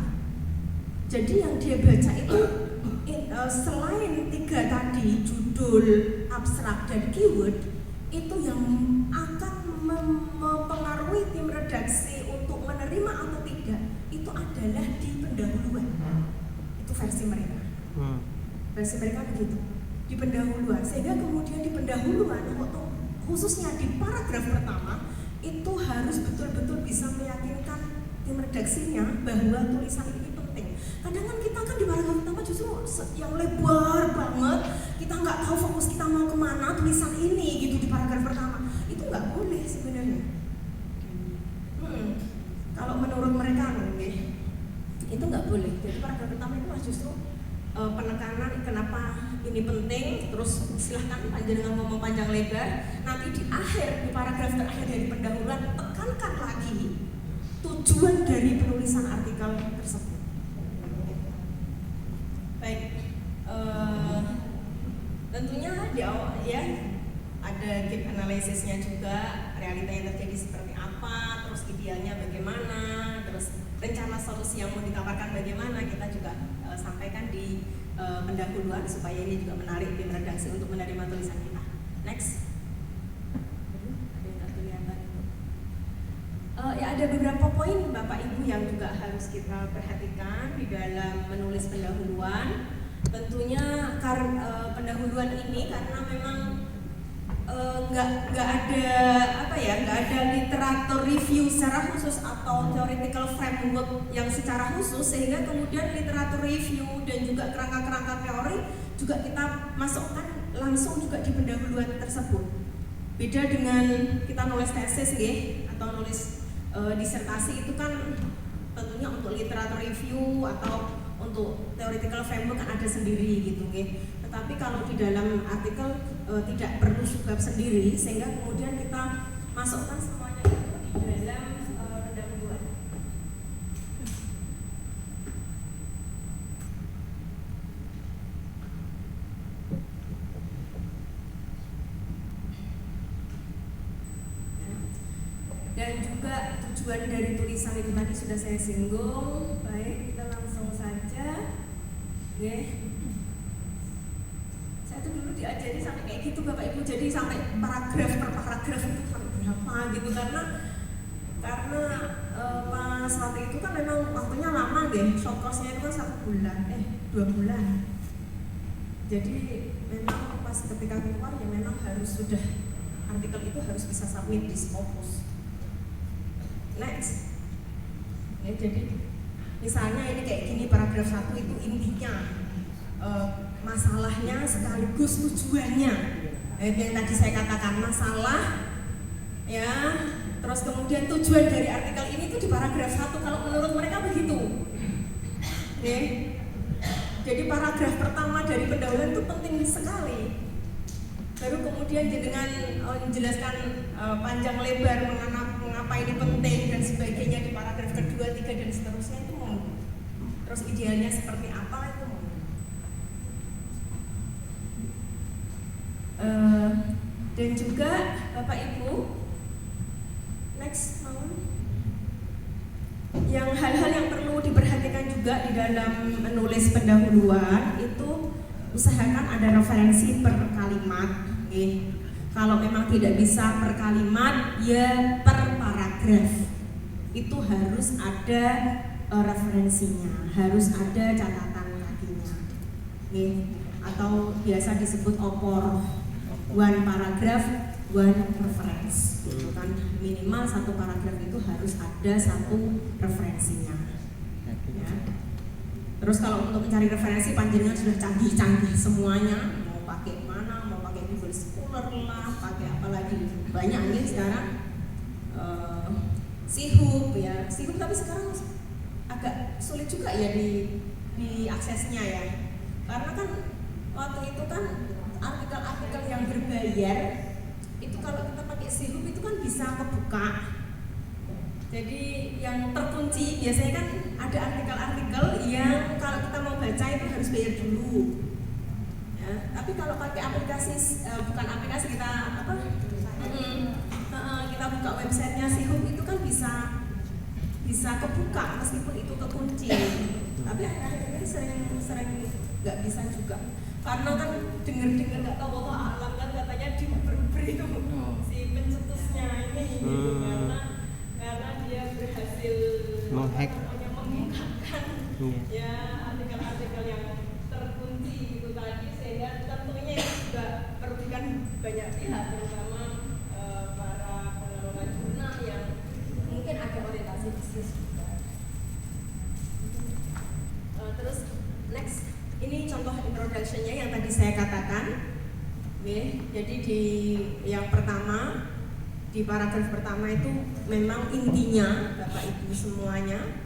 Jadi yang dia baca itu selain 3 tadi, judul, abstrak, dan keyword, itu yang akan mempengaruhi tim redaksi untuk menerima atau tidak, itu adalah di pendahuluan. Itu versi mereka. Versi mereka begitu, di pendahuluan. Sehingga kemudian di pendahuluan, khususnya di paragraf pertama, itu harus betul-betul bisa meyakinkan tim redaksinya bahwa tulisan ini penting. Kadang kan kita kan di paragraf pertama justru yang lebar banget, kita nggak tahu fokus kita mau kemana tulisan ini gitu di paragraf pertama. Itu nggak boleh sebenarnya. Kalau menurut mereka itu nggak boleh. Jadi paragraf pertama itu justru penekanan kenapa ini penting. Terus silahkan panjenengan ngomong panjang lebar. Nanti di akhir, di paragraf terakhir dari pendahuluan, tekankan lagi tujuan dari penulisan artikel tersebut. Baik, tentunya di awal ya ada gap analisisnya juga, realita yang terjadi seperti apa, terus idealnya bagaimana, terus rencana solusi yang mau ditawarkan bagaimana, kita juga sampaikan di pendahuluan supaya ini juga menarik tim redaksi untuk menerima tulisan kita. Next. Ada yang nggak kelihatan? Ya ada beberapa poin Bapak Ibu yang juga harus kita perhatikan di dalam menulis pendahuluan. Tentunya pendahuluan ini karena memang nggak ada literatur review secara khusus atau theoretical framework yang secara khusus, sehingga kemudian literatur review dan juga kerangka-kerangka teori juga kita masukkan langsung juga di pendahuluan tersebut. Beda dengan kita nulis tesis atau nulis disertasi, itu kan tentunya untuk literatur review atau untuk theoretical framework kan ada sendiri gitu nggih. Tetapi kalau di dalam artikel tidak perlu subbab sendiri, sehingga kemudian kita masukkan semuanya itu di dalam pendahuluan. Dan juga tujuan dari tulisan itu tadi sudah saya singgung. Baik, kita langsung saja. Oke. Saya tuh dulu diajari sampai kayak gitu Bapak Ibu, jadi sampai paragraf per paragraf itu sampai berapa gitu, karena pas waktu itu kan memang waktunya lama deh, short course-nya itu kan 1 bulan, 2 bulan. Jadi memang pas ketika keluar ya memang harus sudah artikel itu harus bisa submit di Scopus. Next. Ya, jadi misalnya ini kayak gini, paragraf 1 itu intinya masalahnya sekaligus tujuannya. Yang tadi saya katakan masalah ya, terus kemudian tujuan dari artikel ini tuh di paragraf 1 kalau menurut mereka begitu. Oke. Jadi paragraf pertama dari pendahuluan itu penting sekali. Baru kemudian dengan menjelaskan panjang lebar mengapa ini penting dan sebagainya di paragraf kedua, 3 dan seterusnya itu mau. Terus idealnya seperti apa itu mau. Dan juga Bapak Ibu, next mau. Yang hal-hal yang perlu diperhatikan juga di dalam menulis pendahuluan itu usahakan ada referensi per kalimat. Kalau memang tidak bisa per kalimat, ya per paragraf. Itu harus ada referensinya, harus ada catatan kakinya. Atau biasa disebut opor, one paragraph, one reference. Itu kan minimal 1 paragraf itu harus ada 1 referensinya. Ya. Terus kalau untuk mencari referensi panjenengan sudah canggih-canggih semuanya, mau pakai mana, mau pakai Google Scholar lah, pakai apa lagi, banyak nih sekarang. Sihub ya, Sihub tapi sekarang agak sulit juga ya di aksesnya ya, karena kan waktu itu kan artikel-artikel yang berbayar itu kalau kita pakai Sihub itu kan bisa kebuka. Jadi yang terkunci biasanya kan ada artikel-artikel yang kalau kita mau baca itu harus bayar dulu. Ya, tapi kalau pakai aplikasi bukan aplikasi kita apa? Kita buka websitenya Sihub itu kan bisa kebuka meskipun itu kekunci. Tapi akhirnya sering nggak bisa juga. Karena kan dengar nggak tahu bahwa alam kan katanya diuber-uber itu si pencetusnya ini gitu, karena dia berhasil menghack, mengungkapkan ya artikel-artikel yang terkunci itu tadi, sehingga tentunya itu juga merugikan banyak pihak, terutama para pengelola jurnal yang mungkin ada orientasi bisnis juga. Terus next. Ini contoh introduction-nya yang tadi saya katakan. Jadi di yang pertama, di paragraf pertama itu memang intinya Bapak Ibu semuanya,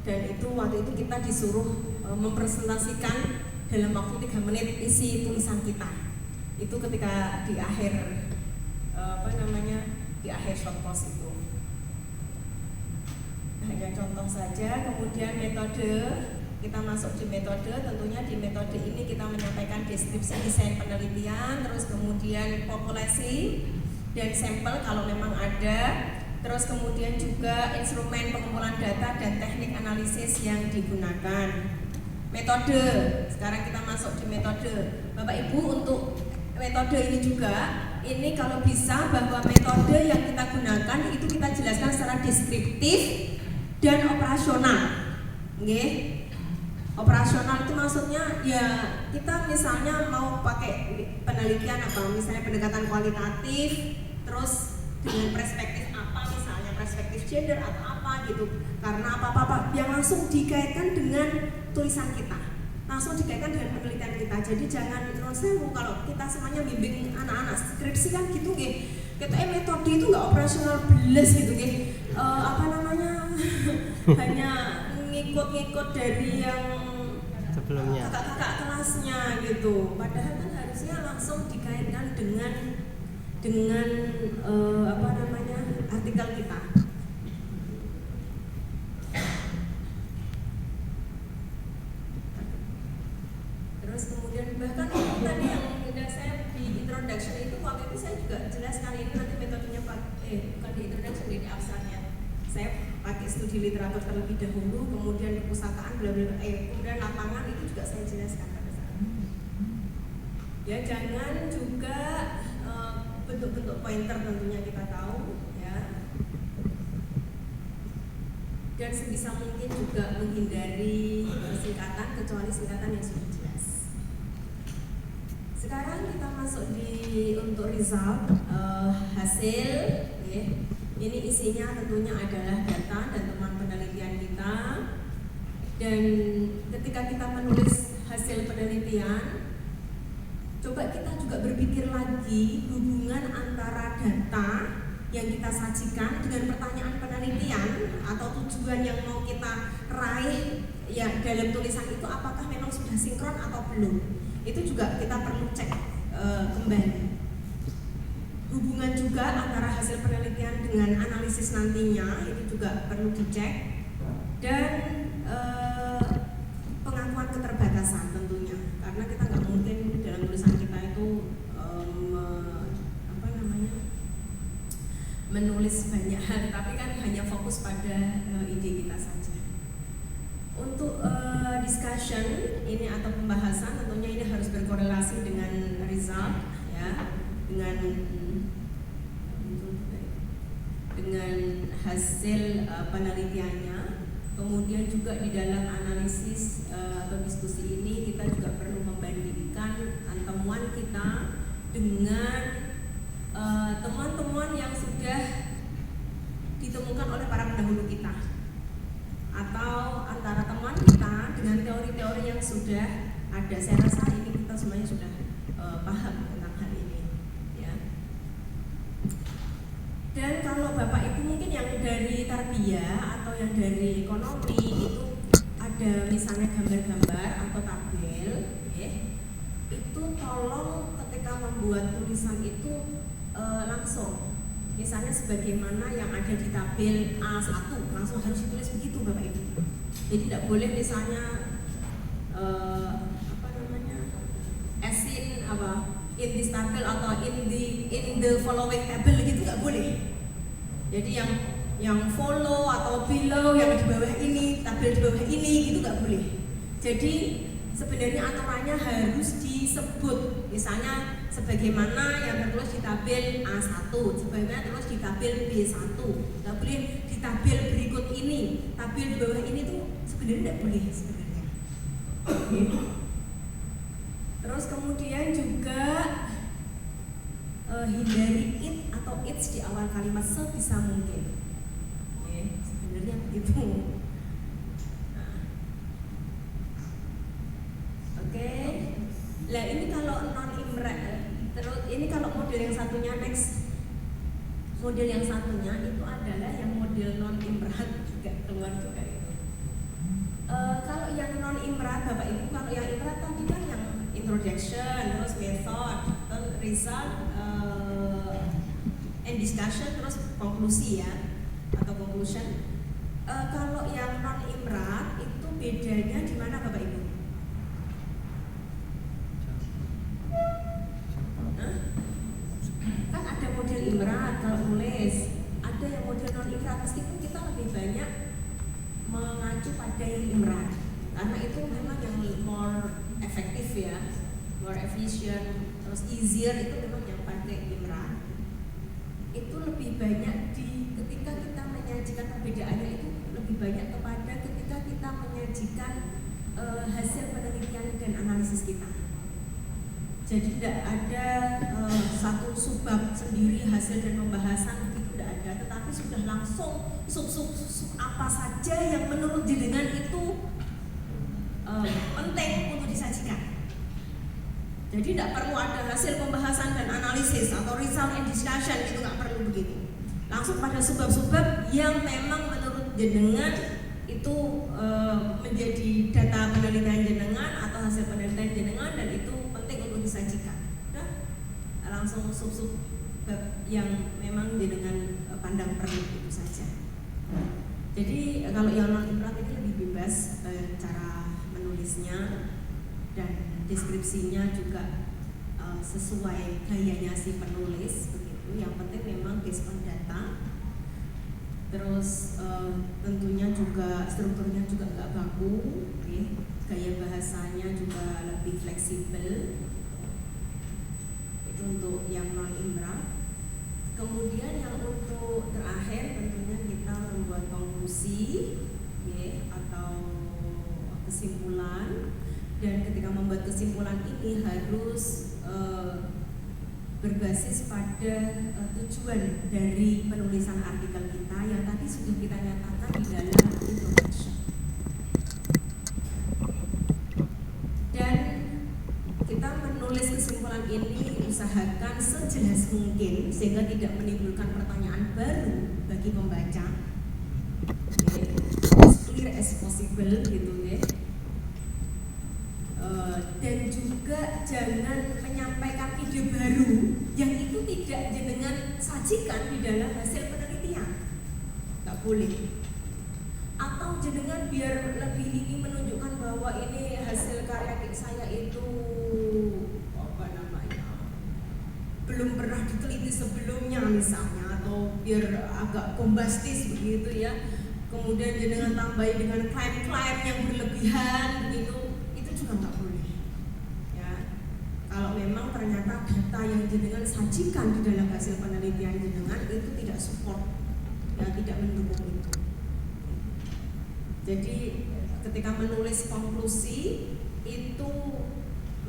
dan itu waktu itu kita disuruh mempresentasikan dalam waktu 3 menit isi tulisan kita. Itu ketika di akhir di akhir short course itu. Hanya contoh saja. Kemudian metode. Kita masuk di metode, tentunya di metode ini kita menyampaikan deskripsi desain penelitian, terus kemudian populasi dan sampel kalau memang ada, terus kemudian juga instrumen pengumpulan data dan teknik analisis yang digunakan. Metode, sekarang kita masuk di metode. Bapak Ibu, untuk metode ini juga, ini kalau bisa bahwa metode yang kita gunakan itu kita jelaskan secara deskriptif dan operasional. Oke. Operasional itu maksudnya ya kita misalnya mau pakai penelitian atau misalnya pendekatan kualitatif, terus dengan perspektif apa, misalnya perspektif gender atau apa gitu, karena apa-apa yang langsung dikaitkan dengan tulisan kita, langsung dikaitkan dengan penelitian kita. Jadi jangan nonsense kalau kita semuanya bimbing anak-anak skripsi kan gitu nggih. Kita metode itu nggak operasional beles gitu nggih. Hanya ngikut-ngikut dari yang sebelumnya. kakak kelasnya gitu. Padahal kan harusnya langsung dikaitkan dengan artikel kita. Terus kemudian bahkan tadi yang udah saya di introduction itu, waktu itu saya juga jelaskan ini nanti metodenya bukan di introduction, di abstraknya. Saya pakai studi literatur terlebih dahulu, kemudian perpustakaan, kemudian lapangan itu juga saya jelaskan pada saat itu. Ya jangan juga bentuk-bentuk pointer tentunya kita tahu ya. Dan sebisa mungkin juga menghindari singkatan kecuali singkatan yang sudah jelas. Sekarang kita masuk untuk result hasil ya. Ini isinya tentunya adalah data dan teman penelitian kita. Dan ketika kita menulis hasil penelitian, coba kita juga berpikir lagi hubungan antara data yang kita sajikan dengan pertanyaan penelitian atau tujuan yang mau kita raih ya dalam tulisan itu, apakah memang sudah sinkron atau belum. Itu juga kita perlu cek kembali. Hubungan juga antara hasil penelitian dengan analisis nantinya itu juga perlu dicek. Dan pengakuan keterbatasan tentunya, karena kita nggak mungkin dalam tulisan kita itu menulis banyak hal, tapi kan hanya fokus pada ide kita saja. Untuk discussion ini atau pembahasan tentunya ini harus berkorelasi dengan result ya, dengan hasil penelitiannya. Kemudian juga di dalam analisis atau diskusi ini kita juga perlu membandingkan temuan kita dengan temuan-temuan yang sudah ditemukan oleh para pendahulu kita, atau antara temuan kita dengan teori-teori yang sudah ada. Saya rasa ini kita semuanya sudah paham tentang hal ini ya. Dan kalau Bapak Ibu mungkin yang dari tarbiyah atau yang dari ekonomi itu ada misalnya gambar-gambar atau tabel ya, itu tolong ketika membuat tulisan itu langsung misalnya sebagaimana yang ada di tabel A1 langsung harus ditulis begitu Bapak Ibu. Jadi tidak boleh misalnya in this table atau in the following table gitu, nggak boleh. Jadi yang follow atau below, yang di bawah ini, tabel di bawah ini gitu nggak boleh. Jadi sebenarnya aturannya harus disebut, misalnya sebagaimana yang tertulis di tabel A1, sebagaimana tertulis di tabel B1. Nggak boleh di tabel berikut ini, tabel di bawah ini tuh sebenarnya nggak boleh sebenarnya. Okay. Terus kemudian juga hindari it atau its di awal kalimat sebisa mungkin. Okay. Sebenarnya begitu. Oke. Nah ini kalau non imra, terus ini kalau model yang satunya next. Model yang satunya itu adalah yang model non imrat juga keluar juga itu. Kalau yang non imrat Bapak Ibu, kalau yang imrat tadi kan yang introduction, terus method, terus result, and discussion, terus konklusi ya atau conclusion. Kalau yang non imrat itu bedanya di mana Bapak Ibu? Kan ada model imrat kalau nulis, ada yang model non imrat, meskipun kita lebih banyak mengacu pada yang imrat karena itu memang yang more efektif ya, more efficient, terus easier, itu memang yang pakai imrat. Itu lebih banyak ketika kita menyajikan perbedaannya itu lebih banyak kepada ketika kita menyajikan hasil penelitian dan analisis kita. Jadi tidak ada satu subbab sendiri hasil dan pembahasan, itu tidak ada, tetapi sudah langsung sub apa saja yang menurut jenengan itu penting untuk disajikan. Jadi tidak perlu ada hasil pembahasan dan analisis atau result and discussion, itu nggak perlu begitu. Langsung pada subbab-subbab yang memang menurut jenengan itu menjadi data penelitian jenengan langsung sub yang memang dengan pandang perlu itu saja. Jadi kalau yang non imlat itu lebih bebas cara menulisnya dan deskripsinya juga sesuai gayanya si penulis begitu. Yang penting memang based on data. Terus tentunya juga strukturnya juga nggak baku, okay. Gaya bahasanya juga lebih fleksibel. Itu untuk yang non imlat. Kemudian yang untuk terakhir tentunya kita membuat konklusi, okay, atau kesimpulan. Dan ketika membuat kesimpulan ini harus berbasis pada tujuan dari penulisan artikel kita yang tadi sudah kita nyatakan di dalam introduction. Dan kita menulis kesimpulan ini usahakan sejelas mungkin sehingga tidak menimbulkan pertanyaan baru bagi pembaca. Okay. As clear as possible gitu ya. Dan juga jangan menyampaikan ide baru yang itu tidak jenengan sajikan di dalam hasil penelitian, nggak boleh. Atau jenengan biar lebih ini menunjukkan bahwa ini hasil karya saya itu apa namanya belum pernah diteliti sebelumnya misalnya, atau biar agak bombastis begitu ya. Kemudian jenengan tambahi dengan klaim-klaim yang berlebihan begitu, itu juga nggak boleh. Kalau memang ternyata data yang jenengan sajikan di dalam hasil penelitian jenengan itu tidak support, ya tidak mendukung itu. Jadi ketika menulis konklusi itu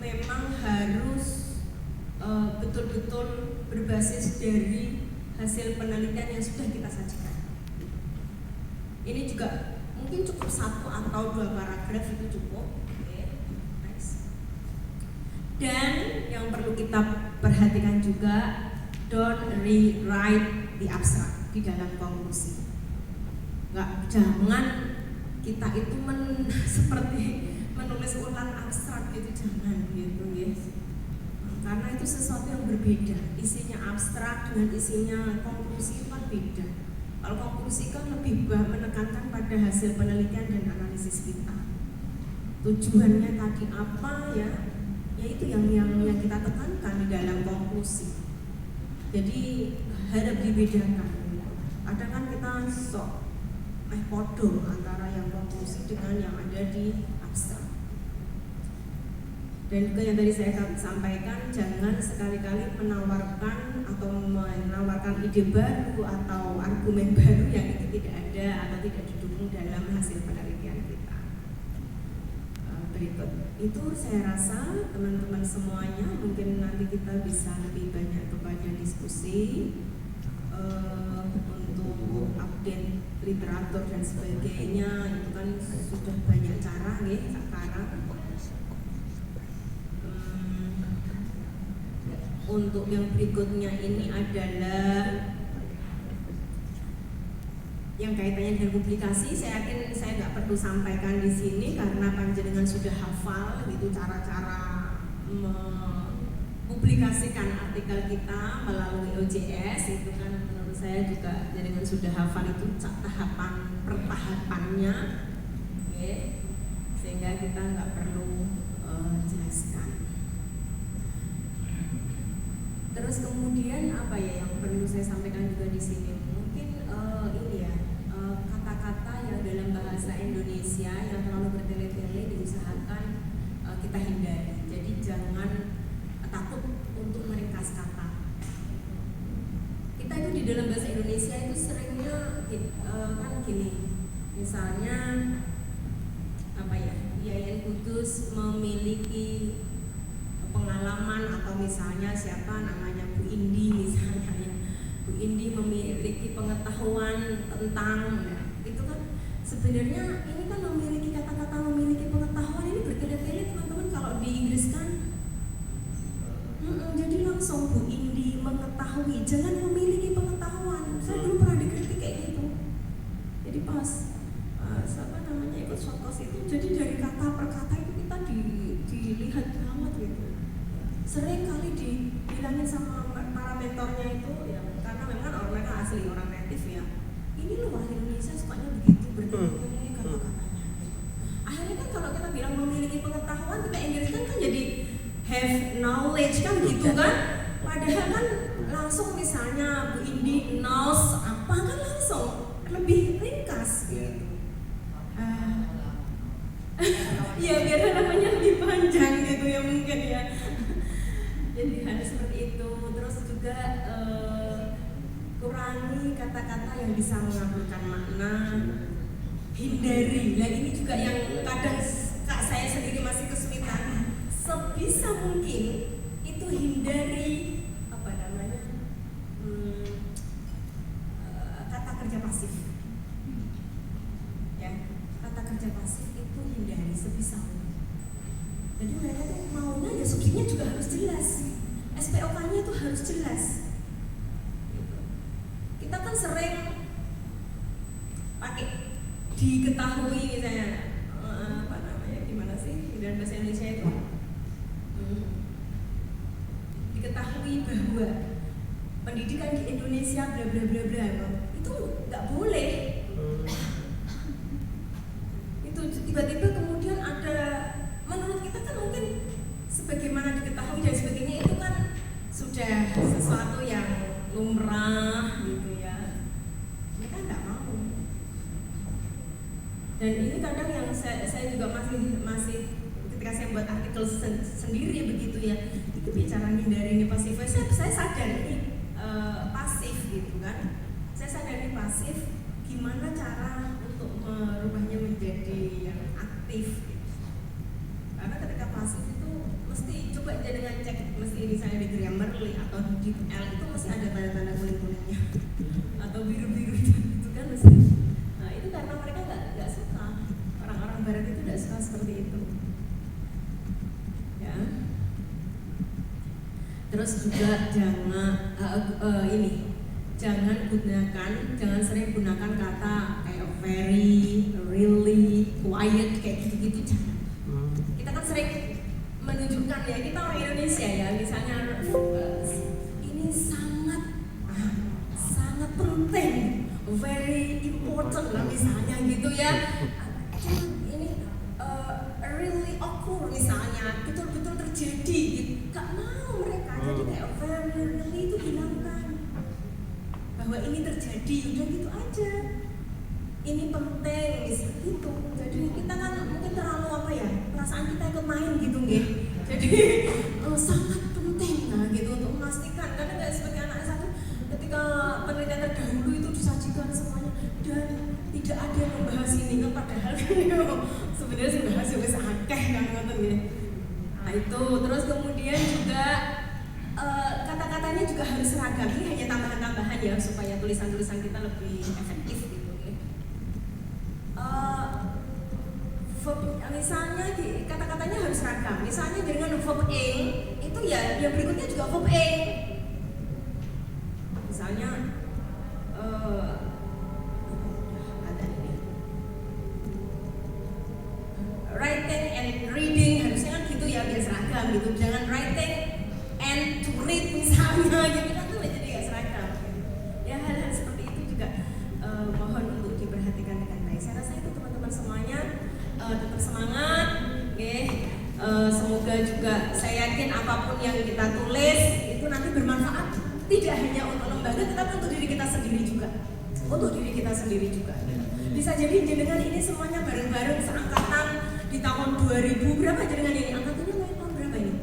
memang harus betul-betul berbasis dari hasil penelitian yang sudah kita sajikan. Ini juga mungkin cukup 1 atau 2 paragraf itu cukup. Dan yang perlu kita perhatikan juga, don't rewrite the abstract di dalam konklusi. Jangan kita itu seperti menulis ulang abstrak gitu, jangan gitu ya. Karena itu sesuatu yang berbeda. Isinya abstrak dengan isinya konklusi itu kan beda. Kalau konklusi kan lebih menekankan pada hasil penelitian dan analisis kita. Tujuannya tadi apa ya? Yaitu yang kita tekankan di dalam konklusi. Jadi harap dibedakan. Kadang kan kita sok podo antara yang konklusi dengan yang ada di abstrak. Dan juga yang tadi saya sampaikan, jangan sekali-kali menawarkan ide baru atau argumen baru yang itu tidak ada atau tidak didukung dalam hasil penelitian kita. Berikut itu saya rasa teman-teman semuanya mungkin nanti kita bisa lebih banyak kepada diskusi untuk update literatur dan sebagainya. Itu kan sudah banyak cara nih sekarang. Untuk yang berikutnya ini adalah yang kaitannya dengan publikasi. Saya yakin saya nggak perlu sampaikan di sini karena panjenengan sudah hafal gitu cara-cara mempublikasikan artikel kita melalui OJS. Itu kan menurut saya juga jenengan sudah hafal itu tahapan pertahapannya, okay. Sehingga kita nggak perlu jelaskan. Terus kemudian apa ya yang perlu saya sampaikan juga di sini? Mungkin ini ya. Kata-kata yang dalam bahasa Indonesia yang terlalu bertele-tele diusahakan kita hindari. Jadi jangan takut untuk meringkas kata. Kita itu di dalam bahasa Indonesia itu seringnya kan gini, misalnya apa ya, Yayan Kudus memiliki pengalaman atau misalnya siapa namanya Bu Indi misalnya ya. Bu Indi memiliki pengetahuan tentang itu kan sebenarnya ini kan memiliki kata-kata memiliki pengetahuan ini bertele-tele teman-teman kalau di Inggris kan jadi langsung Bu Indi mengetahui, jangan memiliki pengetahuan. Saya dulu pernah dikritik kayak gitu. Jadi pas siapa namanya ikut shortcast itu, jadi dari kata per kata itu kita dilihat banget gitu. Sering kali dibilangin sama para mentornya itu ya, karena memang orang mereka asli orang native ya, ini loh ahli Indonesia sukanya begitu bertemu kata-katanya. Akhirnya kan kalau kita bilang memiliki pengetahuan, kita Inggris kan jadi have knowledge kan gitu kan, padahal kan langsung misalnya Bu Indi knows apa kan langsung lebih ringkas gitu. Ya biar namanya lebih panjang gitu ya mungkin ya. Jadi harus seperti itu. Terus juga kurangi kata-kata yang bisa mengabulkan makna, hindari. Nah ini juga yang kadang kak saya sendiri masih kesulitan. Sebisa mungkin itu hindari apa namanya kata kerja pasif. Ya, kata kerja pasif itu hindari sebisa mungkin. Jadi mereka tuh maunya ya subjeknya juga harus jelas, SPOK-nya itu harus jelas. Gitu. Kita kan sering pakai diketahui misalnya apa namanya gimana sih dalam bahasa Indonesia itu diketahui bahwa pendidikan di Indonesia bla bla bla bla itu nggak boleh. Itu tiba-tiba kemudian ada, menurut kita kan mungkin sebagaimana diketahui dan sebagainya itu kan sudah sesuatu yang lumrah gitu ya. Mereka nggak mau. Dan ini kadang yang saya juga masih ketika saya buat artikel sendiri begitu ya, itu bicara hindari ini pasif. Saya sadar ini pasif gitu kan. Saya sadar ini pasif. Gimana cara untuk merubahnya menjadi yang aktif? Gitu. Karena ketika pasif itu mesti coba dengan cek, mesti misalnya di Grammarly atau di L itu mesti ada tanda-tanda kuning-kuningnya atau biru-biru itu kan mesti. Nah itu karena mereka nggak suka, orang-orang Barat itu nggak suka seperti itu. Ya. Terus juga jangan sering gunakan kata kayak very, really, quiet kayak gitu-gitu jangan. Kita kan sering menunjukkan ya, kita orang Indonesia ya, misalnya ini sangat penting, very important lah misalnya gitu ya. Ini really occur misalnya, betul-betul terjadi gitu. Gak mau mereka, jadi kayak very, really itu hilangkan. Bahwa ini terjadi, udah gitu aja. Ini penting, gitu. Jadi kita kan mungkin terlalu apa ya, perasaan kita ikut main gitu nggih. Jadi sangat penting nah gitu untuk memastikan, karena nggak seperti anak S1 ketika penelitian terdahulu itu disajikan semuanya dan tidak ada yang membahas ini kan, padahal kan sebenarnya sudah bahas wis akeh kan ngoten nggih. Nah itu terus kemudian juga kata-katanya juga harus seragam. Ini hanya tambahan-tambahan ya supaya tulisan-tulisan kita lebih efektif gitu. Misalnya kata-katanya harus seragam. Misalnya dengan verb ing itu ya yang berikutnya juga verb ing. Misalnya ada ini writing and reading harusnya kan gitu ya biar seragam gitu. Jangan writing and to read misalnya gitu kan tuh jadi gak seragam. Ya hal-hal seperti itu juga mohon untuk diperhatikan dengan baik. Saya rasa itu teman-teman semuanya tetap semangat, okay. Semoga juga saya yakin apapun yang kita tulis itu nanti bermanfaat tidak hanya untuk lembaga tetapi untuk diri kita sendiri juga. Bisa jadi jenengan ini semuanya bareng-bareng seangkatan di tahun 2000 berapa jenengan ini angkatannya mulai tahun berapa ini?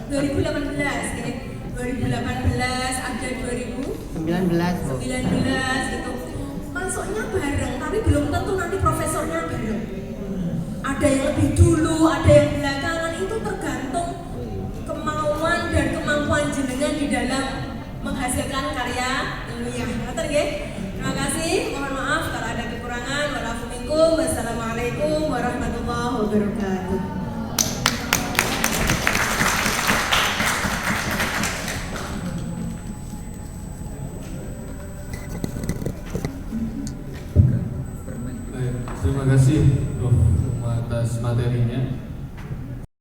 2018 ya. 2018 ada 2019 itu masuknya bareng, tapi belum tentu nanti profesornya bareng. Ada yang lebih dulu, ada yang belakangan, itu tergantung kemauan dan kemampuan jenengan di dalam menghasilkan karya ilmiah. Ngerti nggih? Terima kasih. Mohon maaf kalau ada kekurangan. Wassalamualaikum warahmatullahi wabarakatuh. Terima kasih atas materinya.